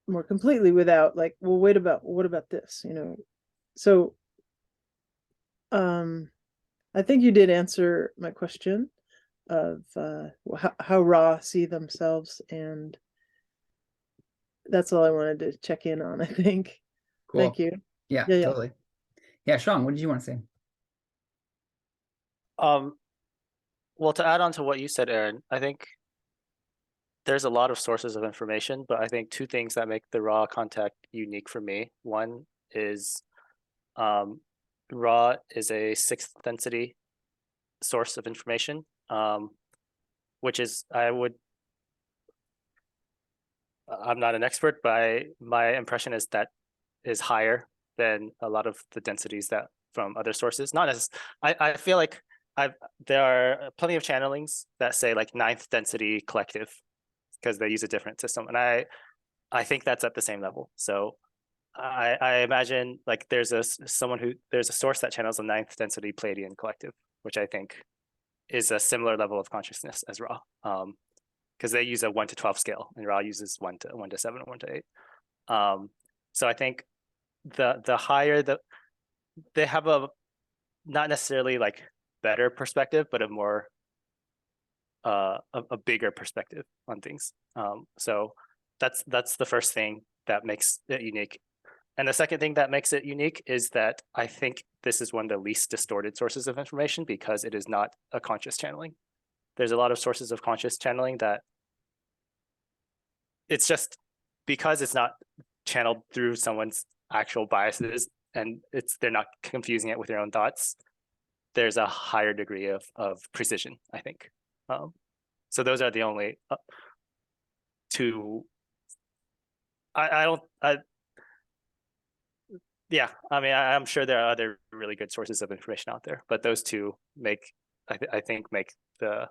more completely without like, well, what about this, so I think you did answer my question of how Ra see themselves, and that's all I wanted to check in on, I think. Cool. Thank you. Yeah, totally. Yeah, Shang, what did you want to say? Well, to add on to what you said, Aaron, I think there's a lot of sources of information, but I think two things that make the Ra contact unique for me. One is Ra is a 6th density source of information, which is, I'm not an expert, but my impression is that is higher than a lot of the densities that from other sources. Not as, I feel like there are plenty of channelings that say like 9th density collective, because they use a different system, and I think that's at the same level. So I imagine like there's a source that channels a 9th density Pleiadian collective, which I think is a similar level of consciousness as Ra, because they use a 1 to 12 scale, and Ra uses 1 to 7 and 1 to 8. So I think the higher they have a not necessarily like better perspective, but a more a bigger perspective on things. So that's the first thing that makes it unique. And the second thing that makes it unique is that I think this is one of the least distorted sources of information, because it is not a conscious channeling. There's a lot of sources of conscious channeling that it's just because it's not channeled through someone's actual biases, and they're not confusing it with their own thoughts. There's a higher degree of precision, I think. So those are the only two. Yeah, I mean, I'm sure there are other really good sources of information out there, but those two make, I think, make the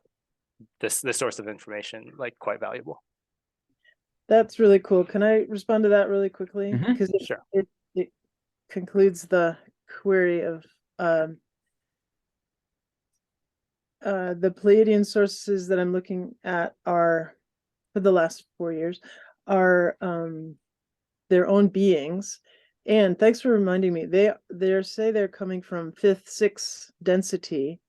source of information like quite valuable. That's really cool. Can I respond to that really quickly? Mhm. Because Sure. it concludes the query of the Pleiadian sources that I'm looking at are, for the last 4 years, are their own beings. And thanks for reminding me. They say they're coming from 5th, 6th density.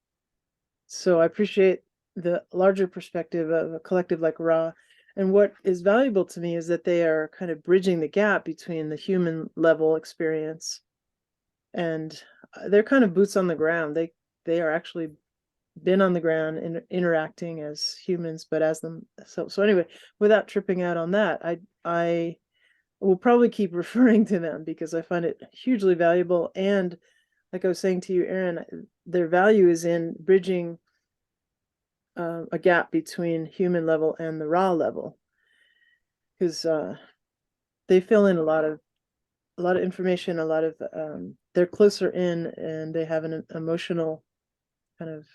So I appreciate the larger perspective of a collective like Ra. And what is valuable to me is that they are kind of bridging the gap between the human level experience and they're kind of boots on the ground. They are actually been on the ground and interacting as humans, but as them. So anyway, without tripping out on that, I will probably keep referring to them because I find it hugely valuable. And like I was saying to you, Aaron, their value is in bridging a gap between human level and the raw level, because they fill in a lot of information, a lot of they're closer in, and they have an emotional kind of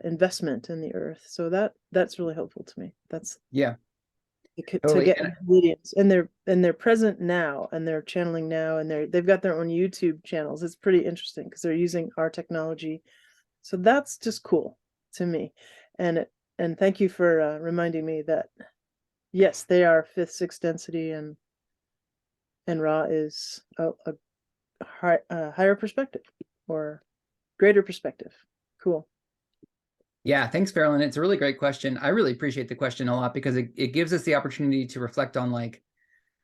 investment in the earth. So that's really helpful to me. That's Yeah, to totally. get And ingredients, and they're present now, and they're channeling now, and they've got their own YouTube channels. It's pretty interesting because they're using our technology. So that's just cool to me. And thank you for reminding me that yes, they are 5th, 6th density, and Ra is a higher perspective or greater perspective. Cool. yeah, thanks, Farrellyn. It's a really great question. I really appreciate the question a lot because it gives us the opportunity to reflect on, like,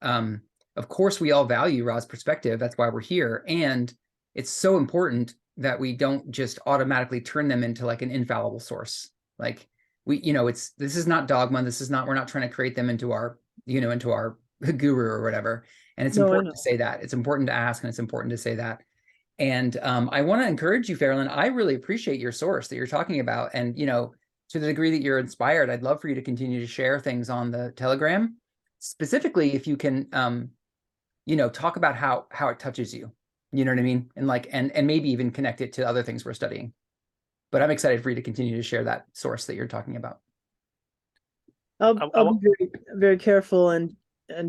of course, we all value Ra's perspective. That's why we're here. And it's so important that we don't just automatically turn them into like an infallible source. Like this is not dogma. This is not, we're not trying to create them into our guru or whatever. And it's important to say that. It's important to ask, and it's important to say that. And I want to encourage you, Farrellyn. I really appreciate your source that you're talking about. And, to the degree that you're inspired, I'd love for you to continue to share things on the Telegram. Specifically, if you can, talk about how it touches you, you know what I mean? And like, and maybe even connect it to other things we're studying. But I'm excited for you to continue to share that source that you're talking about. I'll be very, very careful and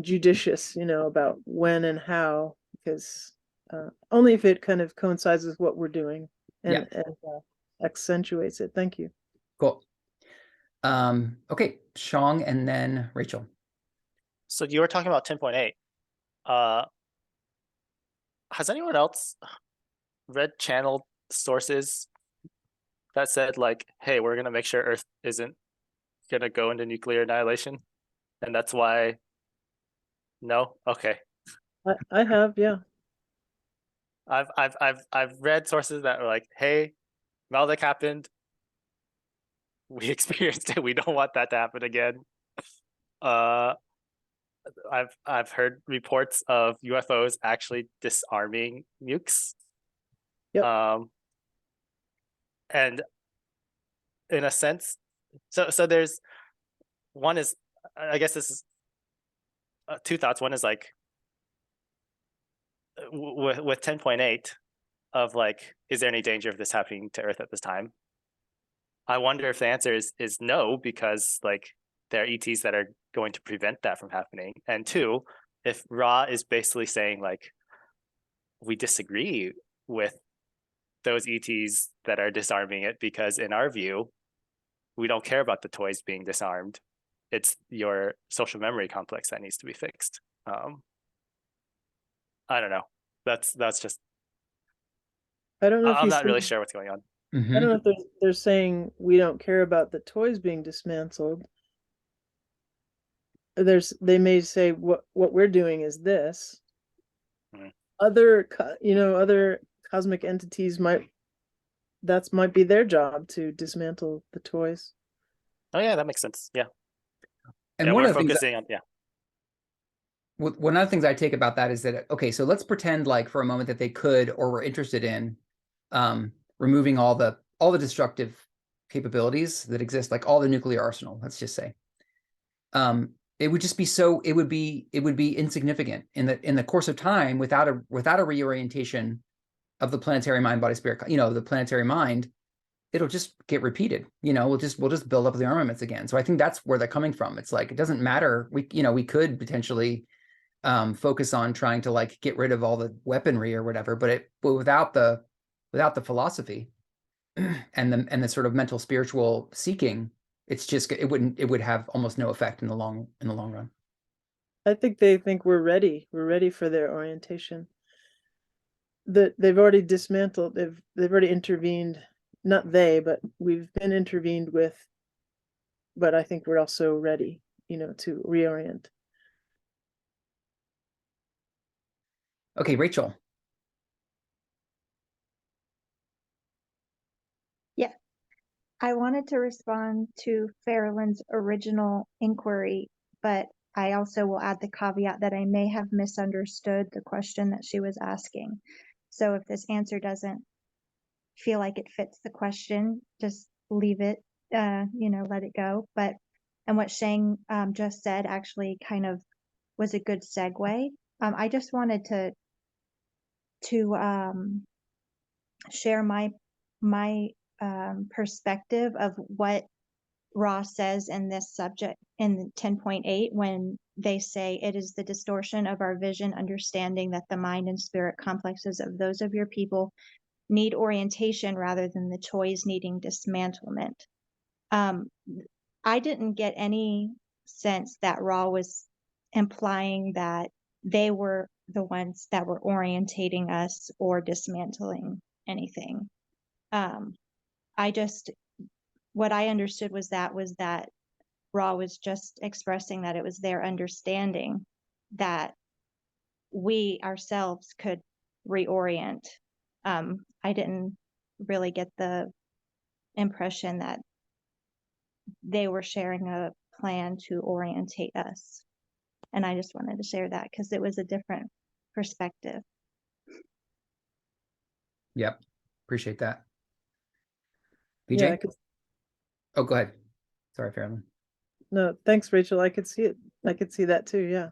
judicious, about when and how, because only if it kind of coincides with what we're doing and accentuates it. Thank you. Cool. Okay, Shang and then Rachel. So you were talking about 10.8. Has anyone else read channeled sources that said like, hey, we're gonna make sure Earth isn't gonna go into nuclear annihilation? And that's why. No? Okay. I have, yeah. I've read sources that are like, hey, Maldek happened. We experienced it. We don't want that to happen again. I've heard reports of UFOs actually disarming nukes. Yep. And in a sense, so there's one is, I guess this is two thoughts. One is like with 10.8 of like, is there any danger of this happening to Earth at this time? I wonder if the answer is no, because like there are ETs that are going to prevent that from happening. And two, if Ra is basically saying like, we disagree with those ETs that are disarming it, because in our view, we don't care about the toys being disarmed. It's your social memory complex that needs to be fixed. I don't know. That's just. I don't know if I'm not really sure what's going on. I don't know if they're saying we don't care about the toys being dismantled. They may say what we're doing is this. Other cosmic entities might be their job to dismantle the toys. Oh yeah, that makes sense. Yeah. And one of the things one of the things I take about that is that, okay, so let's pretend like for a moment that they could or were interested in removing all the destructive capabilities that exist, like all the nuclear arsenal, let's just say. It would just be it would be insignificant in the course of time without a reorientation of the planetary mind, body, spirit, the planetary mind. it'll just get repeated. We'll just build up the armaments again. So I think that's where they're coming from. It's like, it doesn't matter. We could potentially focus on trying to like get rid of all the weaponry or whatever, but without the philosophy and the sort of mental spiritual seeking, it would have almost no effect in the long run. I think they think we're ready for their orientation. They've already dismantled, they've already intervened, not they, but we've been intervened with, but I think we're also ready, to reorient. Okay, Rachel. Yeah. I wanted to respond to Farrellyn's original inquiry, but I also will add the caveat that I may have misunderstood the question that she was asking. So if this answer doesn't feel like it fits the question, just leave it, let it go. And what Shang just said actually kind of was a good segue. I just wanted to share my perspective of what Ross says in this subject in 10.8 when they say it is the distortion of our vision, understanding that the mind and spirit complexes of those of your people need orientation rather than the toys needing dismantlement. I didn't get any sense that Ra was implying that they were the ones that were orientating us or dismantling anything. What I understood was that Ra was just expressing that it was their understanding that we ourselves could reorient. I didn't really get the impression that they were sharing a plan to orientate us. And I just wanted to share that because it was a different perspective. Yep. Appreciate that. BJ? Yeah, Oh, go ahead. Sorry, Farrellyn. no, thanks, Rachel. I could see it. I could see that too. Yeah.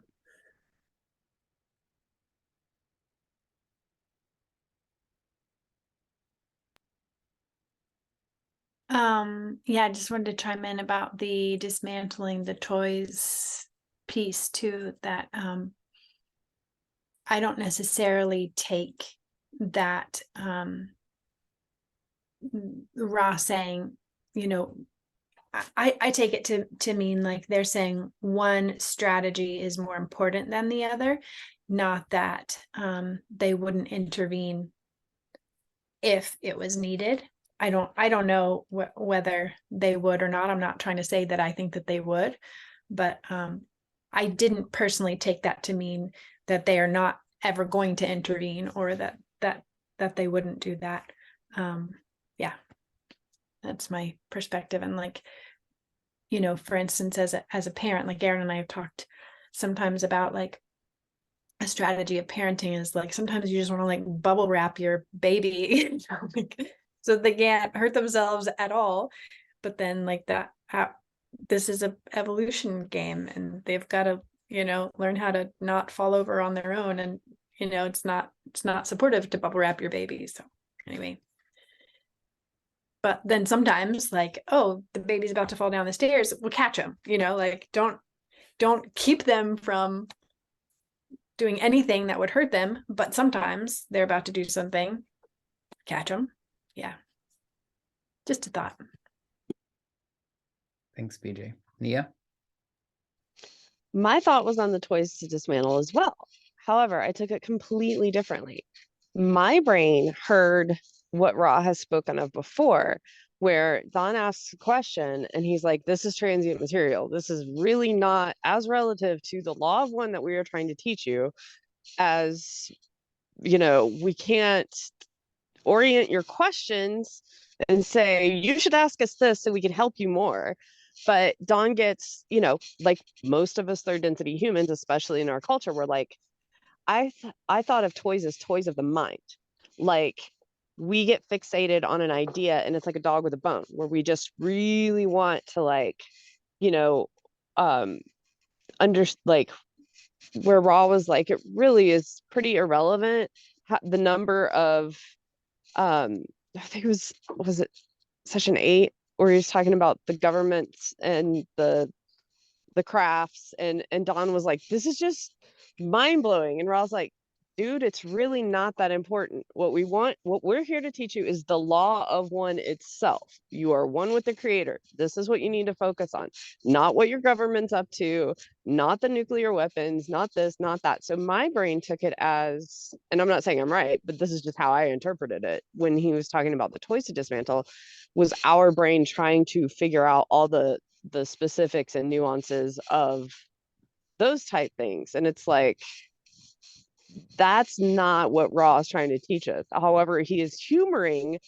Yeah, I just wanted to chime in about the dismantling the toys piece too, that I don't necessarily take that Ra saying, I take it to mean like they're saying one strategy is more important than the other, not that they wouldn't intervene if it was needed. I don't know whether they would or not. I'm not trying to say that I think that they would, but I didn't personally take that to mean that they are not ever going to intervene or that they wouldn't do that. Yeah, that's my perspective. And like, for instance, as a parent, like Aaron and I have talked sometimes about like a strategy of parenting is like sometimes you just want to like bubble wrap your baby so they can't hurt themselves at all. But then like this is a evolution game and they've got to, learn how to not fall over on their own. And, it's not supportive to bubble wrap your baby. So anyway. But then sometimes like, oh, the baby's about to fall down the stairs, we'll catch them, like don't keep them from doing anything that would hurt them, but sometimes they're about to do something, catch them. Yeah. Just a thought. Thanks, BJ. Nia? My thought was on the toys to dismantle as well. However, I took it completely differently. My brain heard what Ra has spoken of before, where Don asks a question and he's like, this is transient material. This is really not as relative to the law of one that we are trying to teach you as, we can't orient your questions and say, you should ask us this so we can help you more. But Don gets, like most of us third density humans, especially in our culture, we're like, I thought of toys as toys of the mind. Like we get fixated on an idea and it's like a dog with a bone where we just really want to like, like where Ra was like, it really is pretty irrelevant. The number of, I think was it session 8, where he was talking about the governments and the crafts, and Don was like, this is just mind-blowing, and Ra's like, dude, it's really not that important. What we're here to teach you is the law of one itself. You are one with the creator. This is what you need to focus on, not what your government's up to, not the nuclear weapons, not this, not that. So my brain took it as, and I'm not saying I'm right, but this is just how I interpreted it when he was talking about the toys to dismantle, was our brain trying to figure out all the specifics and nuances of those type things. And it's like, that's not what Ra is trying to teach us. However, he is humoring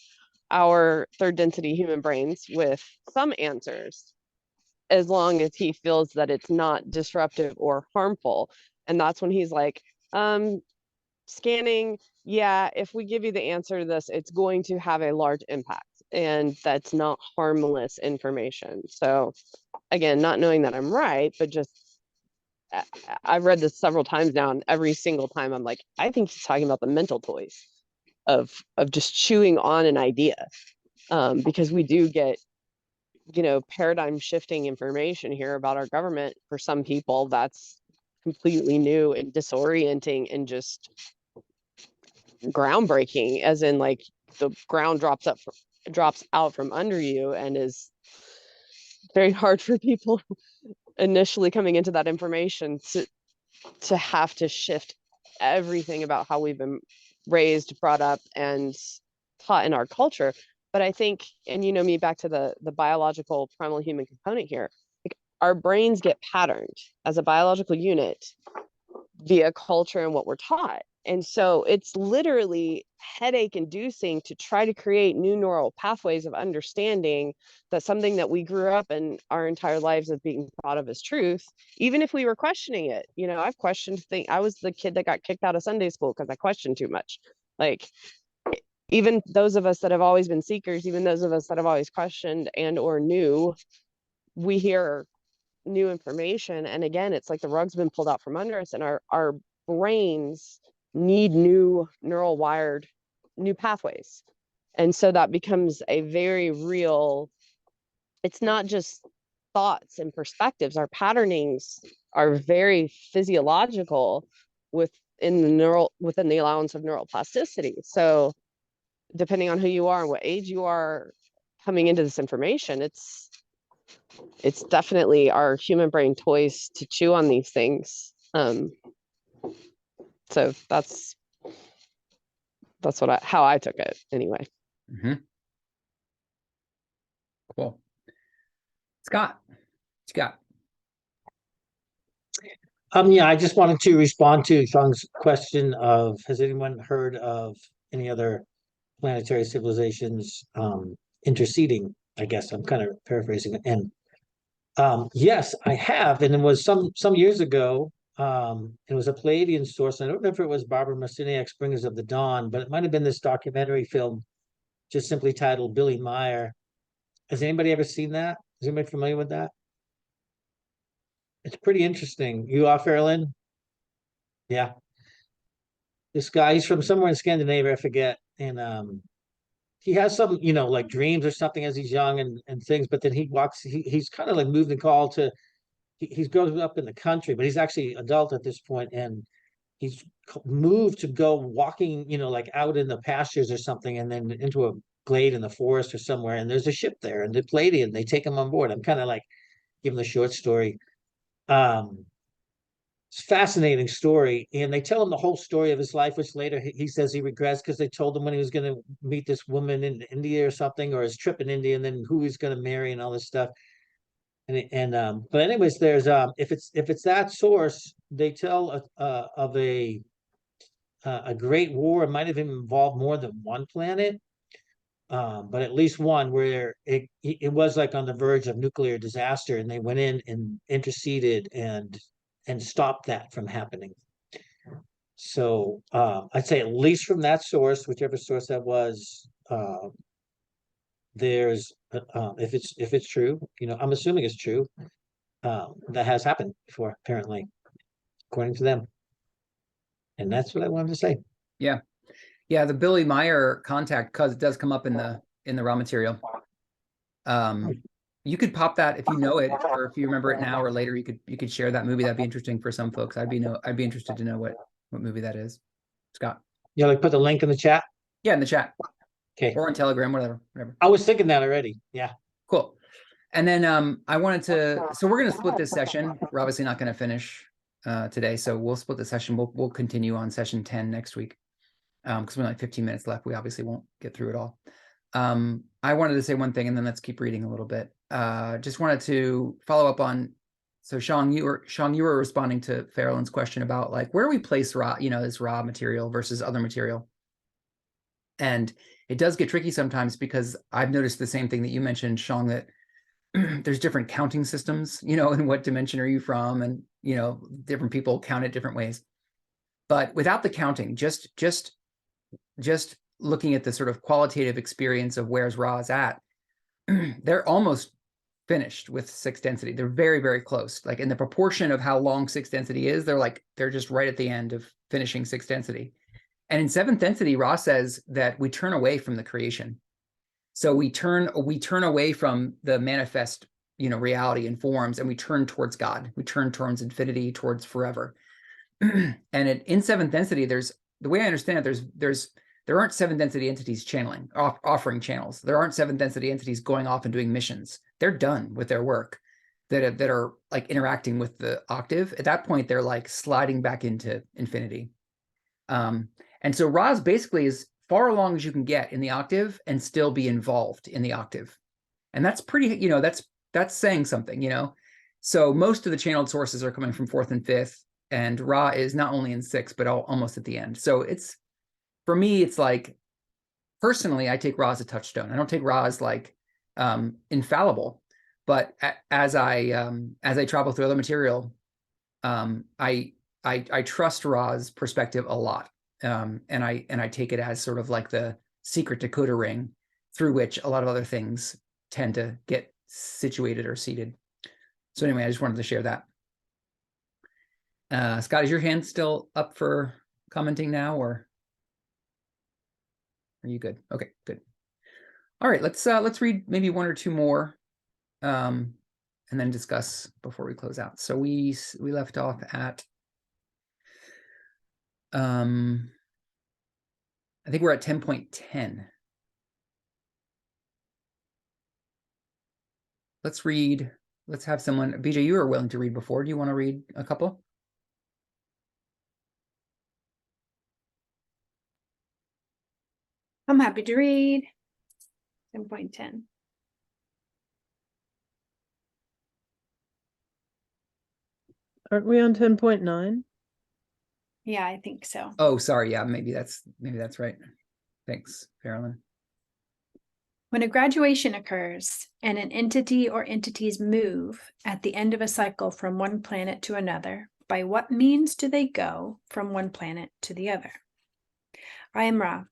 our third density human brains with some answers, as long as he feels that it's not disruptive or harmful. And that's when he's like, scanning, yeah, if we give you the answer to this, it's going to have a large impact. And that's not harmless information. So again, not knowing that I'm right, but just I've read this several times now, and every single time I'm like, I think he's talking about the mental toys of just chewing on an idea, because we do get, paradigm shifting information here about our government. For some people, that's completely new and disorienting and just groundbreaking, as in like the ground drops out from under you, and is very hard for people initially coming into that information to have to shift everything about how we've been raised, brought up, and taught in our culture. But I think, and me, back to the biological primal human component here, like our brains get patterned as a biological unit via culture and what we're taught. And so it's literally headache inducing to try to create new neural pathways of understanding that something that we grew up in our entire lives as being thought of as truth, even if we were questioning it. I've questioned things. I was the kid that got kicked out of Sunday school because I questioned too much. Like, even those of us that have always been seekers, even those of us that have always questioned and or knew, we hear new information, and again, it's like the rug's been pulled out from under us, and our brains need new neural wired, new pathways. And so that becomes a very real, it's not just thoughts and perspectives. Our patternings are very physiological within the allowance of neural plasticity. So depending on who you are and what age you are coming into this information, it's definitely our human brain toys to chew on these things. So that's how I took it anyway. Cool. Scott, what you got? Yeah, I just wanted to respond to Sean's question of, has anyone heard of any other planetary civilizations interceding? I guess I'm kind of paraphrasing it. And yes, I have, and it was some years ago. It was a Palladian source. I don't remember if it was Barbara Marciniak's Bringers of the Dawn, but it might have been this documentary film, just simply titled Billy Meyer. Has anybody ever seen that? Is anybody familiar with that? It's pretty interesting. You are, Fairlyn? Yeah. This guy, he's from somewhere in Scandinavia, I forget. And he has some, like dreams or something as he's young and things, but then he's kind of like moved and called to, he grows up in the country, but he's actually adult at this point, and he's moved to go walking, like out in the pastures or something, and then into a glade in the forest or somewhere, and there's a ship there, and the Palladian, they take him on board. I'm kind of like giving the short story. It's a fascinating story, and they tell him the whole story of his life, which later he says he regrets because they told him when he was going to meet this woman in India or something, or his trip in India, and then who he's going to marry and all this stuff. But anyways, there's if it's that source, they tell of a great war. It might have even involved more than one planet, but at least one where it was like on the verge of nuclear disaster, and they went in and interceded and stopped that from happening. So I'd say at least from that source, whichever source that was, there's if it's true, I'm assuming it's true. That has happened before, apparently, according to them. And that's what I wanted to say. Yeah. The Billy Meyer contact, because it does come up in the raw material. You could pop that if you know it, or if you remember it now or later, you could share that movie. That'd be interesting for some folks. I'd be interested to know what movie that is. Scott. Yeah, like put the link in the chat. Yeah, in the chat. Okay. Or on Telegram, whatever. I was thinking that already. Yeah. Cool. And then I wanted to, so we're going to split this session. We're obviously not going to finish today, so we'll split the session. We'll continue on session 10 next week because we only have 15 minutes left. We obviously won't get through it all. I wanted to say one thing, and then let's keep reading a little bit. Just wanted to follow up on. So Sean, you were responding to Farrellyn's question about like where do we place raw, this raw material versus other material, and it does get tricky sometimes because I've noticed the same thing that you mentioned, Sean, that there's different counting systems, and what dimension are you from, and different people count it different ways. But without the counting, just looking at the sort of qualitative experience of where's Ra is at, they're almost finished with sixth density. They're very, very close. Like in the proportion of how long sixth density is, they're just right at the end of finishing sixth density. And in seventh density, Ra says that we turn away from the creation. So we turn away from the manifest, reality and forms, and we turn towards God. We turn towards infinity, towards forever. And in seventh density, the way I understand it, there aren't seventh density entities channeling, offering channels. There aren't seventh density entities going off and doing missions. They're done with their work that are like interacting with the octave. At that point, they're like sliding back into infinity. And so Ra's basically is far along as you can get in the octave and still be involved in the octave. And that's pretty, that's saying something, So most of the channeled sources are coming from fourth and fifth, and Ra is not only in sixth, but almost at the end. So for me, it's like, personally, I take Ra as a touchstone. I don't take Ra as like infallible, but as I travel through other material, I trust Ra's perspective a lot. And I take it as sort of like the secret decoder ring through which a lot of other things tend to get situated or seated. So anyway, I just wanted to share that. Scott, is your hand still up for commenting now, or are you good? Okay, good. All right, let's read maybe one or two more, and then discuss before we close out. So we left off at I think we're at 10.10. Let's have someone, BJ, you were willing to read before. Do you want to read a couple? I'm happy to read 10.10. Aren't we on 10.9? Yeah, I think so. Oh, sorry. Yeah, maybe that's right. Thanks, Farrellyn. When a graduation occurs and an entity or entities move at the end of a cycle from one planet to another, by what means do they go from one planet to the other? I am Ra.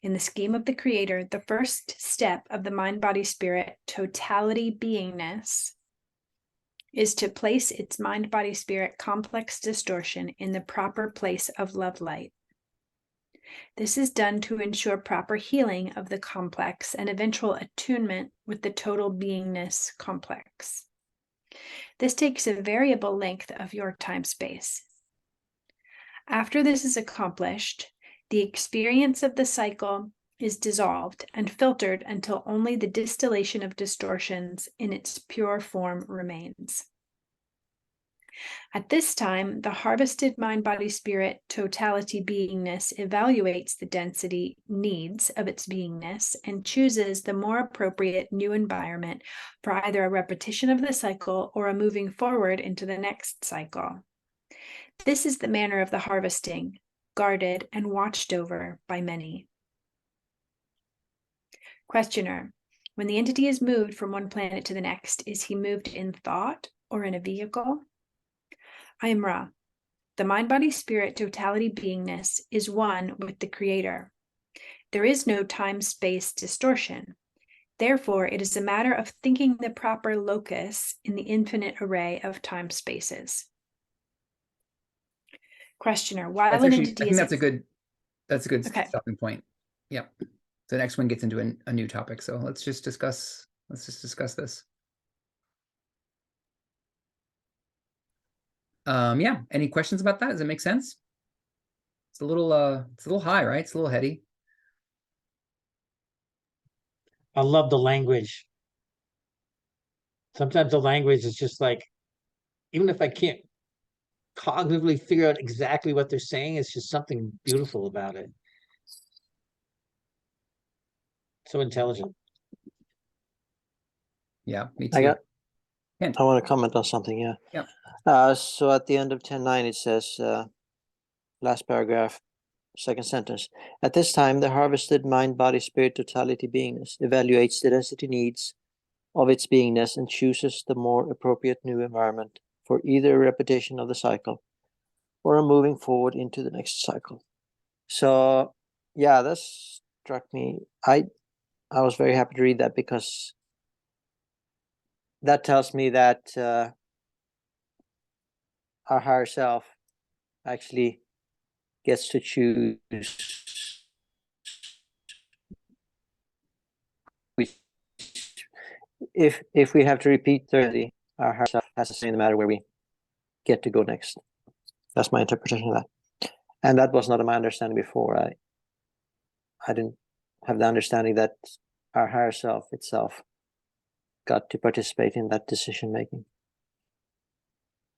In the scheme of the Creator, the first step of the mind-body-spirit totality beingness is to place its mind-body-spirit complex distortion in the proper place of love light. This is done to ensure proper healing of the complex and eventual attunement with the total beingness complex. This takes a variable length of your time-space. After this is accomplished, the experience of the cycle is dissolved and filtered until only the distillation of distortions in its pure form remains. At this time, the harvested mind-body-spirit totality beingness evaluates the density needs of its beingness and chooses the more appropriate new environment for either a repetition of the cycle or a moving forward into the next cycle. This is the manner of the harvesting, guarded and watched over by many. Questioner: when the entity is moved from one planet to the next, is he moved in thought or in a vehicle? I am Ra. The mind-body-spirit totality beingness is one with the Creator. There is no time-space distortion. Therefore, it is a matter of thinking the proper locus in the infinite array of time-spaces. Questioner: while an entity I think is... that's a good Okay. stopping point. Yep. The next one gets into a new topic. So let's just discuss let's just discuss this. Yeah, any questions about that? Does it make sense? It's a little high, right? It's a little heady. I love the language. Sometimes the language is just like, even if I can't cognitively figure out exactly what they're saying, it's just something beautiful about it. So intelligent. Yeah, me I too. got. Kent. I want to comment on something. Yeah. Yep. So at the end of 10.9, it says, last paragraph, second sentence. At this time, the harvested mind, body, spirit, totality beingness evaluates the density needs of its beingness and chooses the more appropriate new environment for either a repetition of the cycle or a moving forward into the next cycle. So yeah, that struck me. I was very happy to read that, because that tells me that our higher self actually gets to choose if we have to repeat 30, our higher self has to say no matter where we get to go next. That's my interpretation of that. And that was not my understanding before. I didn't have the understanding that our higher self itself got to participate in that decision making.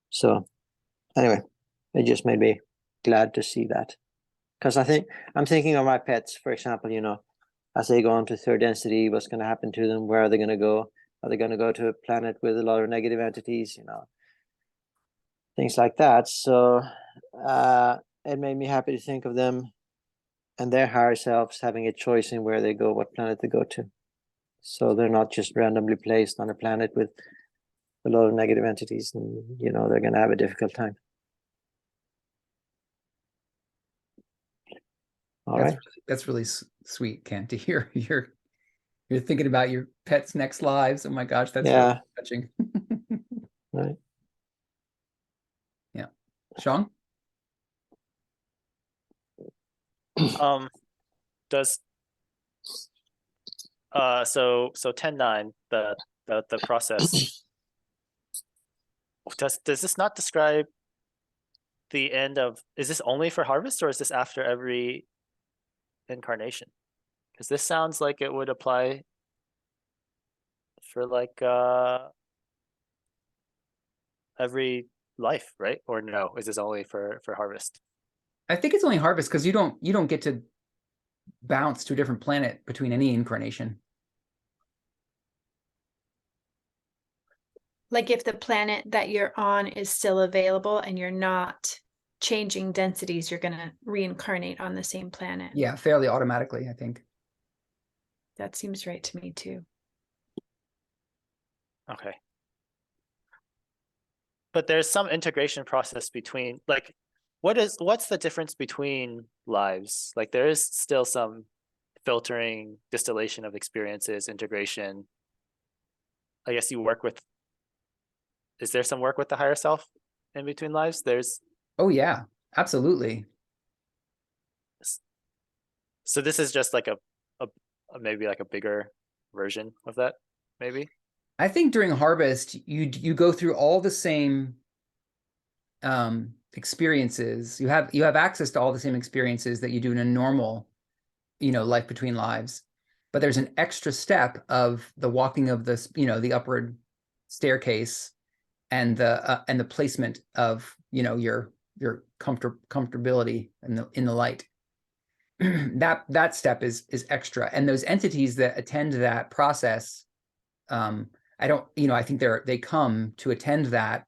So anyway, it just made me glad to see that. Because I'm thinking of my pets, for example, as they go on to third density, what's going to happen to them? Where are they going to go? Are they going to go to a planet with a lot of negative entities? Things like that. So it made me happy to think of them and their higher selves having a choice in where they go, what planet they go to. So they're not just randomly placed on a planet with a lot of negative entities, and they're going to have a difficult time. All right. That's really sweet, Kent, to hear you're thinking about your pets' next lives. Oh my gosh, that's really touching. Right. Yeah. Sean? Does so 10.9, the process, does this not describe the end of, is this only for harvest, or is this after every incarnation? Because this sounds like it would apply for like every life, right? Or no, is this only for harvest? I think it's only harvest, because you don't get to bounce to a different planet between any incarnation. Like if the planet that you're on is still available and you're not changing densities, you're going to reincarnate on the same planet. Yeah, fairly automatically, I think. That seems right to me too. Okay. But there's some integration process between, like, what's the difference between lives? Like, there is still some filtering, distillation of experiences, integration. I guess you work with, is there some work with the higher self in between lives? Oh yeah, absolutely. So this is just like a maybe like a bigger version of that, maybe? I think during harvest, you go through all the same experiences. You have access to all the same experiences that you do in a normal, life between lives. But there's an extra step of the walking of this, the upward staircase, and the placement of your comfortability in the light. that step is extra, and those entities that attend that process, I think they come to attend that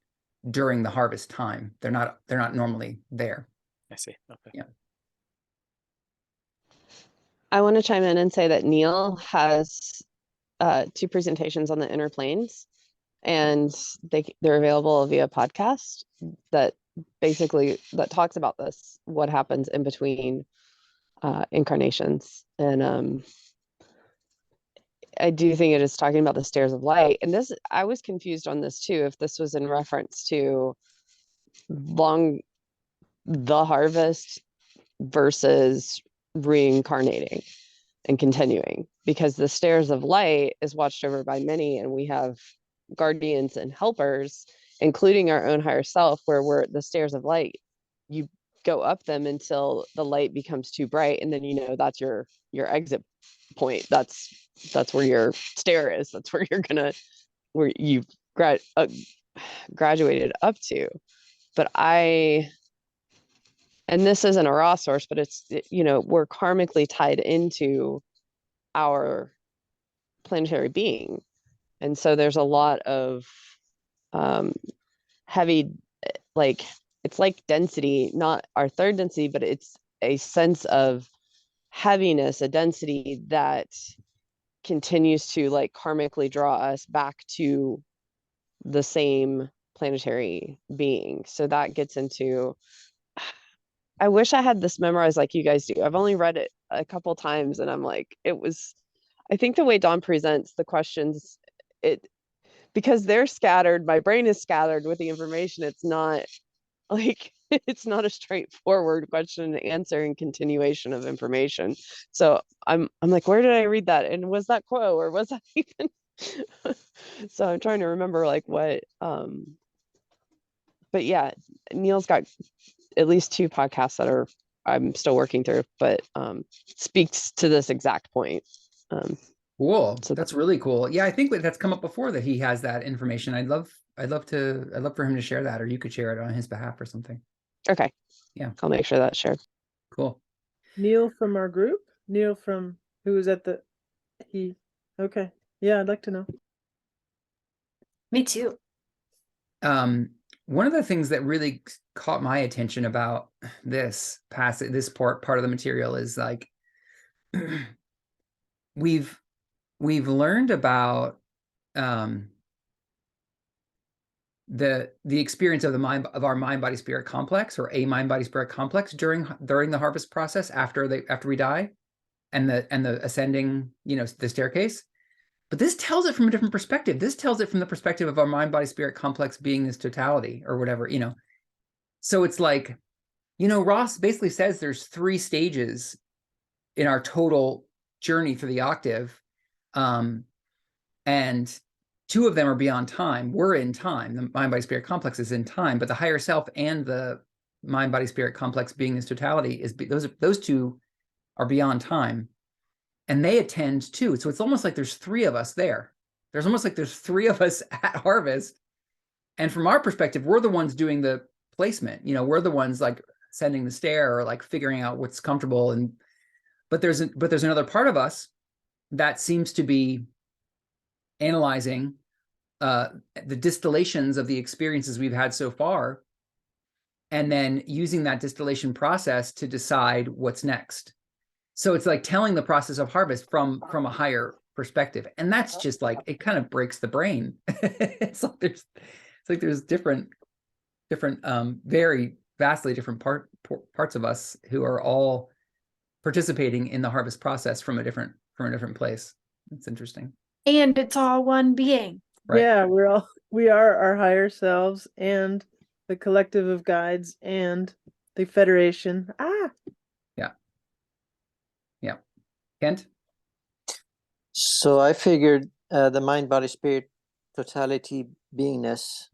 during the harvest time. They're not normally there. I see. Okay. Yeah. I want to chime in and say that Neil has 2 presentations on the inner planes, and they're available via podcast that talks about this, what happens in between incarnations. And I do think it is talking about the stairs of light. And this, I was confused on this too, if this was in reference to the harvest versus reincarnating. and continuing, because the stairs of light is watched over by many, and we have guardians and helpers, including our own higher self, where we're the stairs of light. You go up them until the light becomes too bright, and then that's your exit point. That's where your stair is. That's where where you graduated up to. But and this isn't a raw source, but it's, we're karmically tied into our planetary being. And so there's a lot of heavy, like, it's like density, not our third density, but it's a sense of heaviness, a density that continues to like karmically draw us back to the same planetary being. So that gets into, I wish I had this memorized like you guys do. I've only read it a couple times, and I'm like, I think the way Dawn presents the questions, because they're scattered, my brain is scattered with the information. It's not like, it's not a straightforward question and answer and continuation of information. So I'm like, where did I read that? And was that quote, or was that even? So I'm trying to remember like what, but yeah, Neil's got at least 2 podcasts that I'm still working through, but speaks to this exact point. Cool. So That's really cool. Yeah, I think that's come up before, that he has that information. I'd love for him to share that, or you could share it on his behalf or something. Okay. Yeah. I'll make sure that's shared. Cool. Neil from our group? Neil from who was at okay. Yeah, I'd like to know. Me too. One of the things that really caught my attention about this part of the material is like, we've learned about the experience of our mind body spirit complex, or a mind body spirit complex during the harvest process after we die, and the ascending, the staircase. But this tells it from a different perspective. This tells it from the perspective of our mind body spirit complex being this totality, or whatever, So it's like, Ross basically says there's 3 stages in our total journey through the octave, and 2 of them are beyond time. We're in time. The mind body spirit complex is in time, but the higher self and the mind body spirit complex being this totality those 2 are beyond time, and they attend too. So it's almost like there's 3 of us there. There's almost like there's 3 of us at harvest, and from our perspective, we're the ones doing the placement. We're the ones like sending the stair, or like figuring out what's comfortable. But there's another part of us that seems to be analyzing the distillations of the experiences we've had so far, and then using that distillation process to decide what's next. So it's like telling the process of harvest from a higher perspective, and that's just like, it kind of breaks the brain. It's like there's different very vastly different parts of us who are all participating in the harvest process from a different place. It's interesting. And it's all one being. Right. Yeah, we are our higher selves, and the collective of guides, and the Federation. Yeah. Kent? So I figured the mind, body, spirit, totality, beingness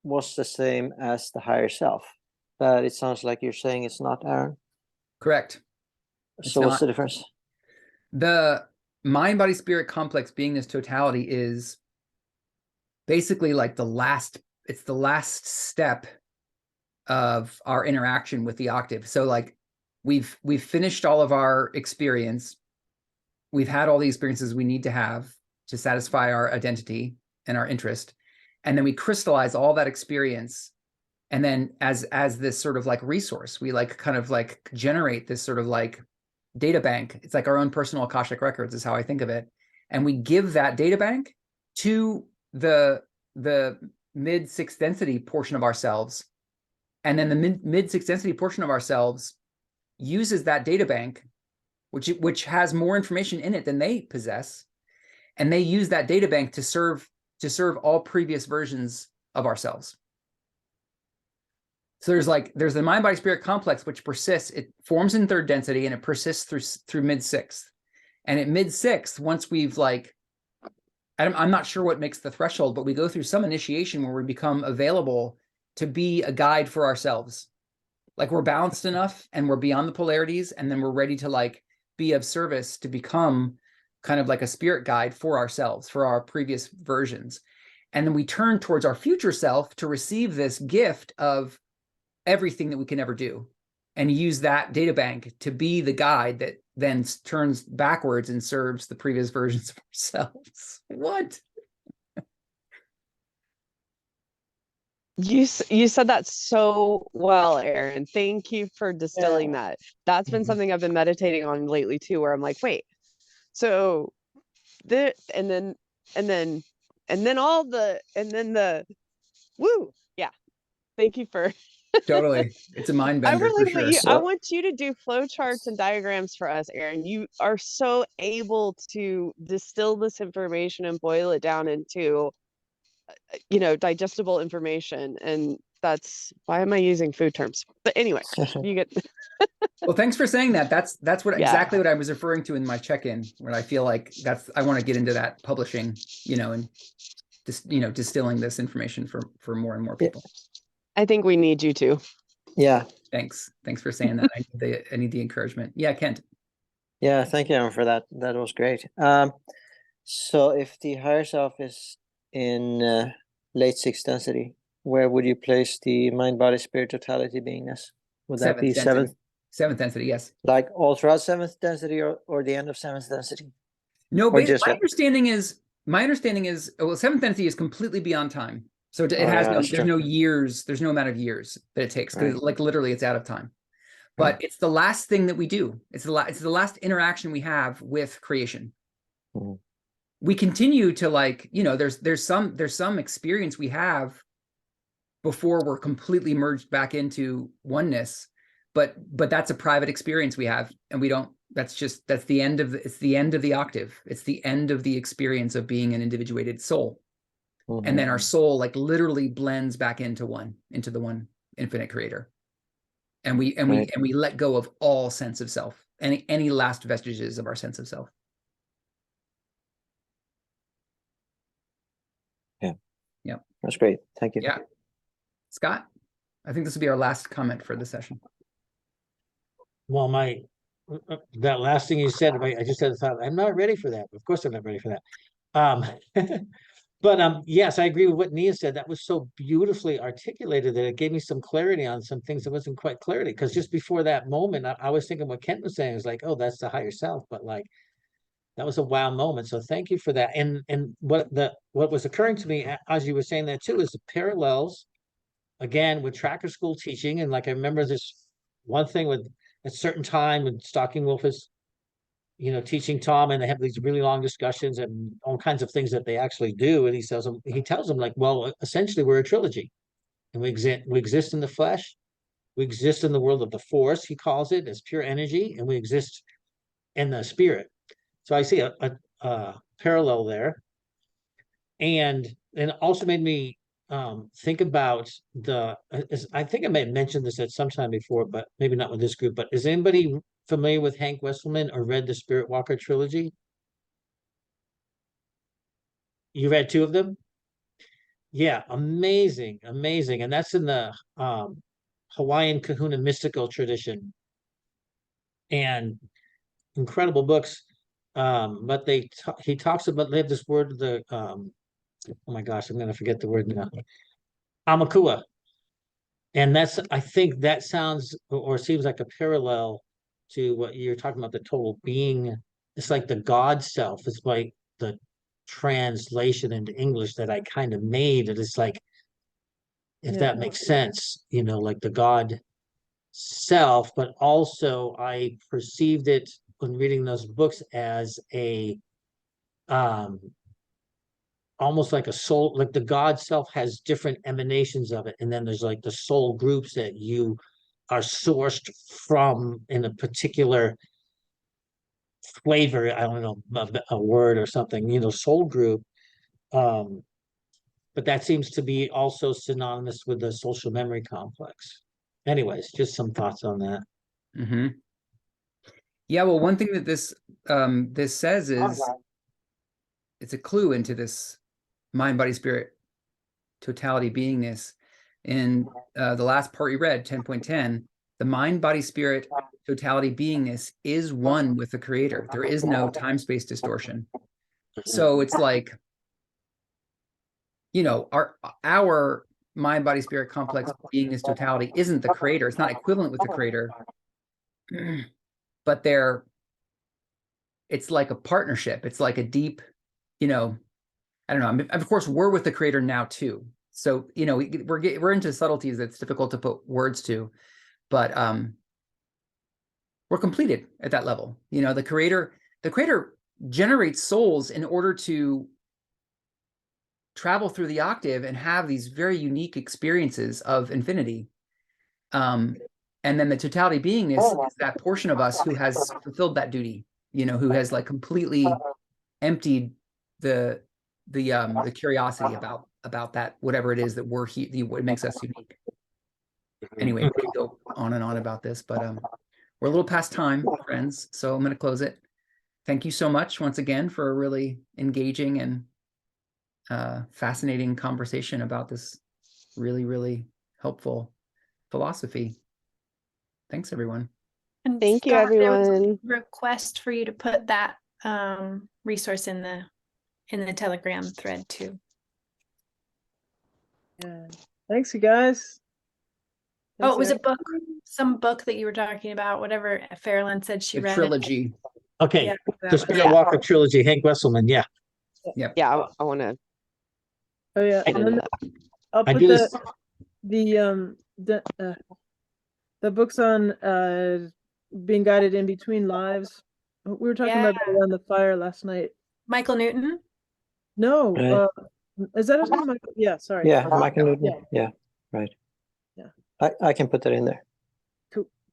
was the same as the higher self. But it sounds like you're saying it's not, Aaron. Correct. So what's the difference? The mind, body, spirit complex being this totality is basically like it's the last step of our interaction with the octave. So like we've finished all of our experience. We've had all the experiences we need to have to satisfy our identity and our interest. And then we crystallize all that experience. And then as this sort of like resource, we like kind of like generate this sort of like data bank. It's like our own personal Akashic records is how I think of it. And we give that data bank to the mid 6th density portion of ourselves. And then the mid 6th density portion of ourselves uses that data bank, which has more information in it than they possess. And they use that data bank to serve all previous versions of ourselves. So there's the mind body spirit complex, which persists. It forms in 3rd density, and it persists through mid 6th. And at mid-6th, once we've like, I'm not sure what makes the threshold, but we go through some initiation where we become available to be a guide for ourselves. Like we're balanced enough and we're beyond the polarities, and then we're ready to like be of service to become kind of like a spirit guide for ourselves, for our previous versions. And then we turn towards our future self to receive this gift of everything that we can ever do, and use that data bank to be the guide that then turns backwards and serves the previous versions of ourselves. What? You said that so well, Aaron. Thank you for distilling that. That's been something I've been meditating on lately too, where I'm like, wait, so and then the woo. Yeah. Thank you for Totally. It's a mind I bender really for want sure. you, I want you to do flow charts and diagrams for us, Aaron. You are so able to distill this information and boil it down into digestible information. And that's why am I using food terms? But anyway, you get Well, thanks for saying that. That's what Yeah. exactly what I was referring to in my check-in, where I feel like I want to get into that publishing, and just distilling this information for more and more people. I think we need you to. Yeah. Thanks for saying that. I need the encouragement. Yeah, Kent. Yeah, thank you, Aaron, for that. That was great. So if the higher self is in late 6th density, where would you place the mind, body, spirit, totality beingness? Would that be Seventh 7th? Seventh density, yes. Like all throughout 7th density, or the end of 7th density? No, Or just my understanding is well, 7th density is completely beyond time. So it Oh, has yeah, that's there's true. no years, there's no amount of years that it takes, because Right. like literally it's out of time. But it's the last thing that we do. It's the last interaction we have with creation. Mhm. We continue to there's some experience we have before we're completely merged back into oneness, but that's a private experience we have, and we don't. That's the end of it's the end of the octave. It's the end of the experience of being an individuated soul, and then our soul like literally blends back into the one infinite creator, and we let go of all sense of self, any last vestiges of our sense of self. Yeah, That's great. Thank you. yeah. Scott, I think this will be our last comment for the session. Well, that last thing you said, I just had a thought, I'm not ready for that. Of course I'm not ready for that. But yes, I agree with what Nia said. That was so beautifully articulated that it gave me some clarity on some things that wasn't quite clarity. Because just before that moment, I was thinking what Kent was saying. I was like, oh, that's the higher self. But like, that was a wow moment. So thank you for that. And what was occurring to me as you were saying that too is the parallels again with tracker school teaching. And like I remember this one thing with a certain time when Stalking Wolf is teaching Tom, and they have these really long discussions and all kinds of things that they actually do. And he tells them like, well, essentially we're a trilogy, and we exist in the flesh, we exist in the world of the force, he calls it, as pure energy, and we exist in the spirit. So I see a parallel there. And it also made me think about I think I may have mentioned this at some time before, but maybe not with this group, but is anybody familiar with Hank Wesselman or read the Spirit Walker trilogy? You read 2 of them? Yeah, amazing. And that's in the Hawaiian Kahuna mystical tradition. And incredible books. But he talks about, they have this word, oh my gosh, I'm gonna forget the word now. Amakua. And I think that sounds or seems like a parallel to what you're talking about, the total being. It's like the God self. It's like the translation into English that I kind of made. And it's like, if that makes sense, like the God self, but also I perceived it when reading those books as almost like a soul, like the God self has different emanations of it. And then there's like the soul groups that you are sourced from in a particular flavor. I don't know, a word or something, soul group. But that seems to be also synonymous with the social memory complex. Anyways, just some thoughts on that. Mm-hmm. Yeah, well, one thing that this says is it's a clue into this mind, body, spirit, totality, beingness. In the last part you read, 10.10, the mind, body, spirit, totality, beingness is one with the creator. There is no time-space distortion. So it's like, you know, our mind, body, spirit complex beingness totality isn't the creator. It's not equivalent with the creator, but it's like a partnership. It's like a deep, you know, I don't know. I mean, of course, we're with the creator now too. So, you know, we're into subtleties that's difficult to put words to, but we're completed at that level. You know, the creator generates souls in order to travel through the octave and have these very unique experiences of infinity. And then the totality beingness is that portion of us who has fulfilled that duty, you know, who has like completely emptied the curiosity about that, whatever it is that what makes us unique. Anyway, we could go on and on about this, but we're a little past time, friends, so I'm going to close it. Thank you so much once again for a really engaging and fascinating conversation about this really, really helpful philosophy. Thanks, everyone. And Thank you, Scott, there was a everyone. request for you to put that resource in the Telegram thread too. Yeah. Thanks, you guys. Oh, it was a Eric. book, some book that you were talking about, whatever Fairland said she The read. trilogy. Okay, Yeah, that the was- Spirit Walker trilogy, Hank Wesselman, yeah. Yep. Yeah, I want to. Oh yeah, I- and then I'll I put do this, the books on being guided in between lives. We were talking about that around the fire last night. Michael Newton. No, Right. is that his name? Michael? Yeah, sorry. Yeah, Michael Newton. Yeah. Yeah, right. Yeah. I can put that in there.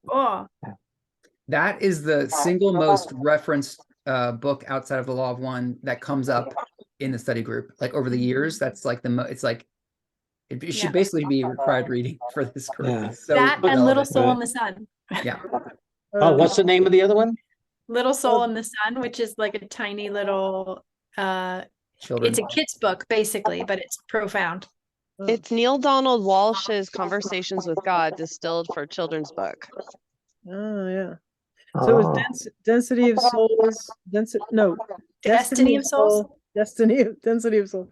Oh, That is the single most referenced book outside of the Law of One that comes up in the study group. Like over the years, that's like it's like it should Yeah. basically be required reading for this group. Yeah. It's so that and Little relevant. Soul in Right. the Sun. Yeah. oh, what's the name of the other one? Little Soul in the Sun, which is like a tiny little Children. it's a kid's book basically, but it's profound. It's Neil Donald Walsh's Conversations with God distilled for children's book. Oh yeah. So it Oh, was density of souls, density no, Destiny of Souls? soul, density of soul,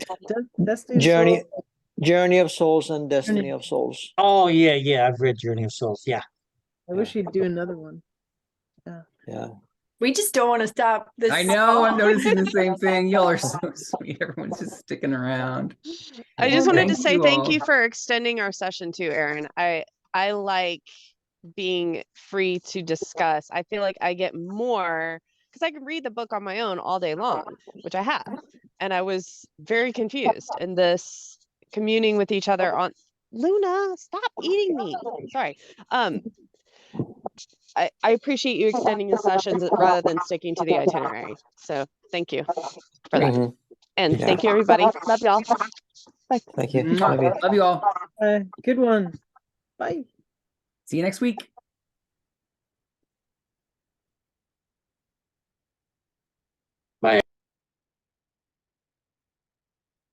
destiny of Journey, soul. Journey of Souls and Destiny of Souls. Oh, yeah, I've read Journey of Souls, yeah. I wish he'd do another one. Yeah. We just don't want to stop this. I know, I'm noticing the same thing. Y'all are so sweet. Everyone's just sticking around. I just wanted to Thank say you thank all. you for extending our session too, Aaron. I like being free to discuss. I feel like I get more because I can read the book on my own all day long, which I have. And I was very confused. And this communing with each other on Luna, stop eating me. Sorry. I appreciate you extending the sessions rather than sticking to the itinerary. So thank you for that. Mhm. And Yeah. thank you, everybody. Love y'all. Bye. Thank you. Mwah. Love you. Love you all. Good one. Bye. See you next week.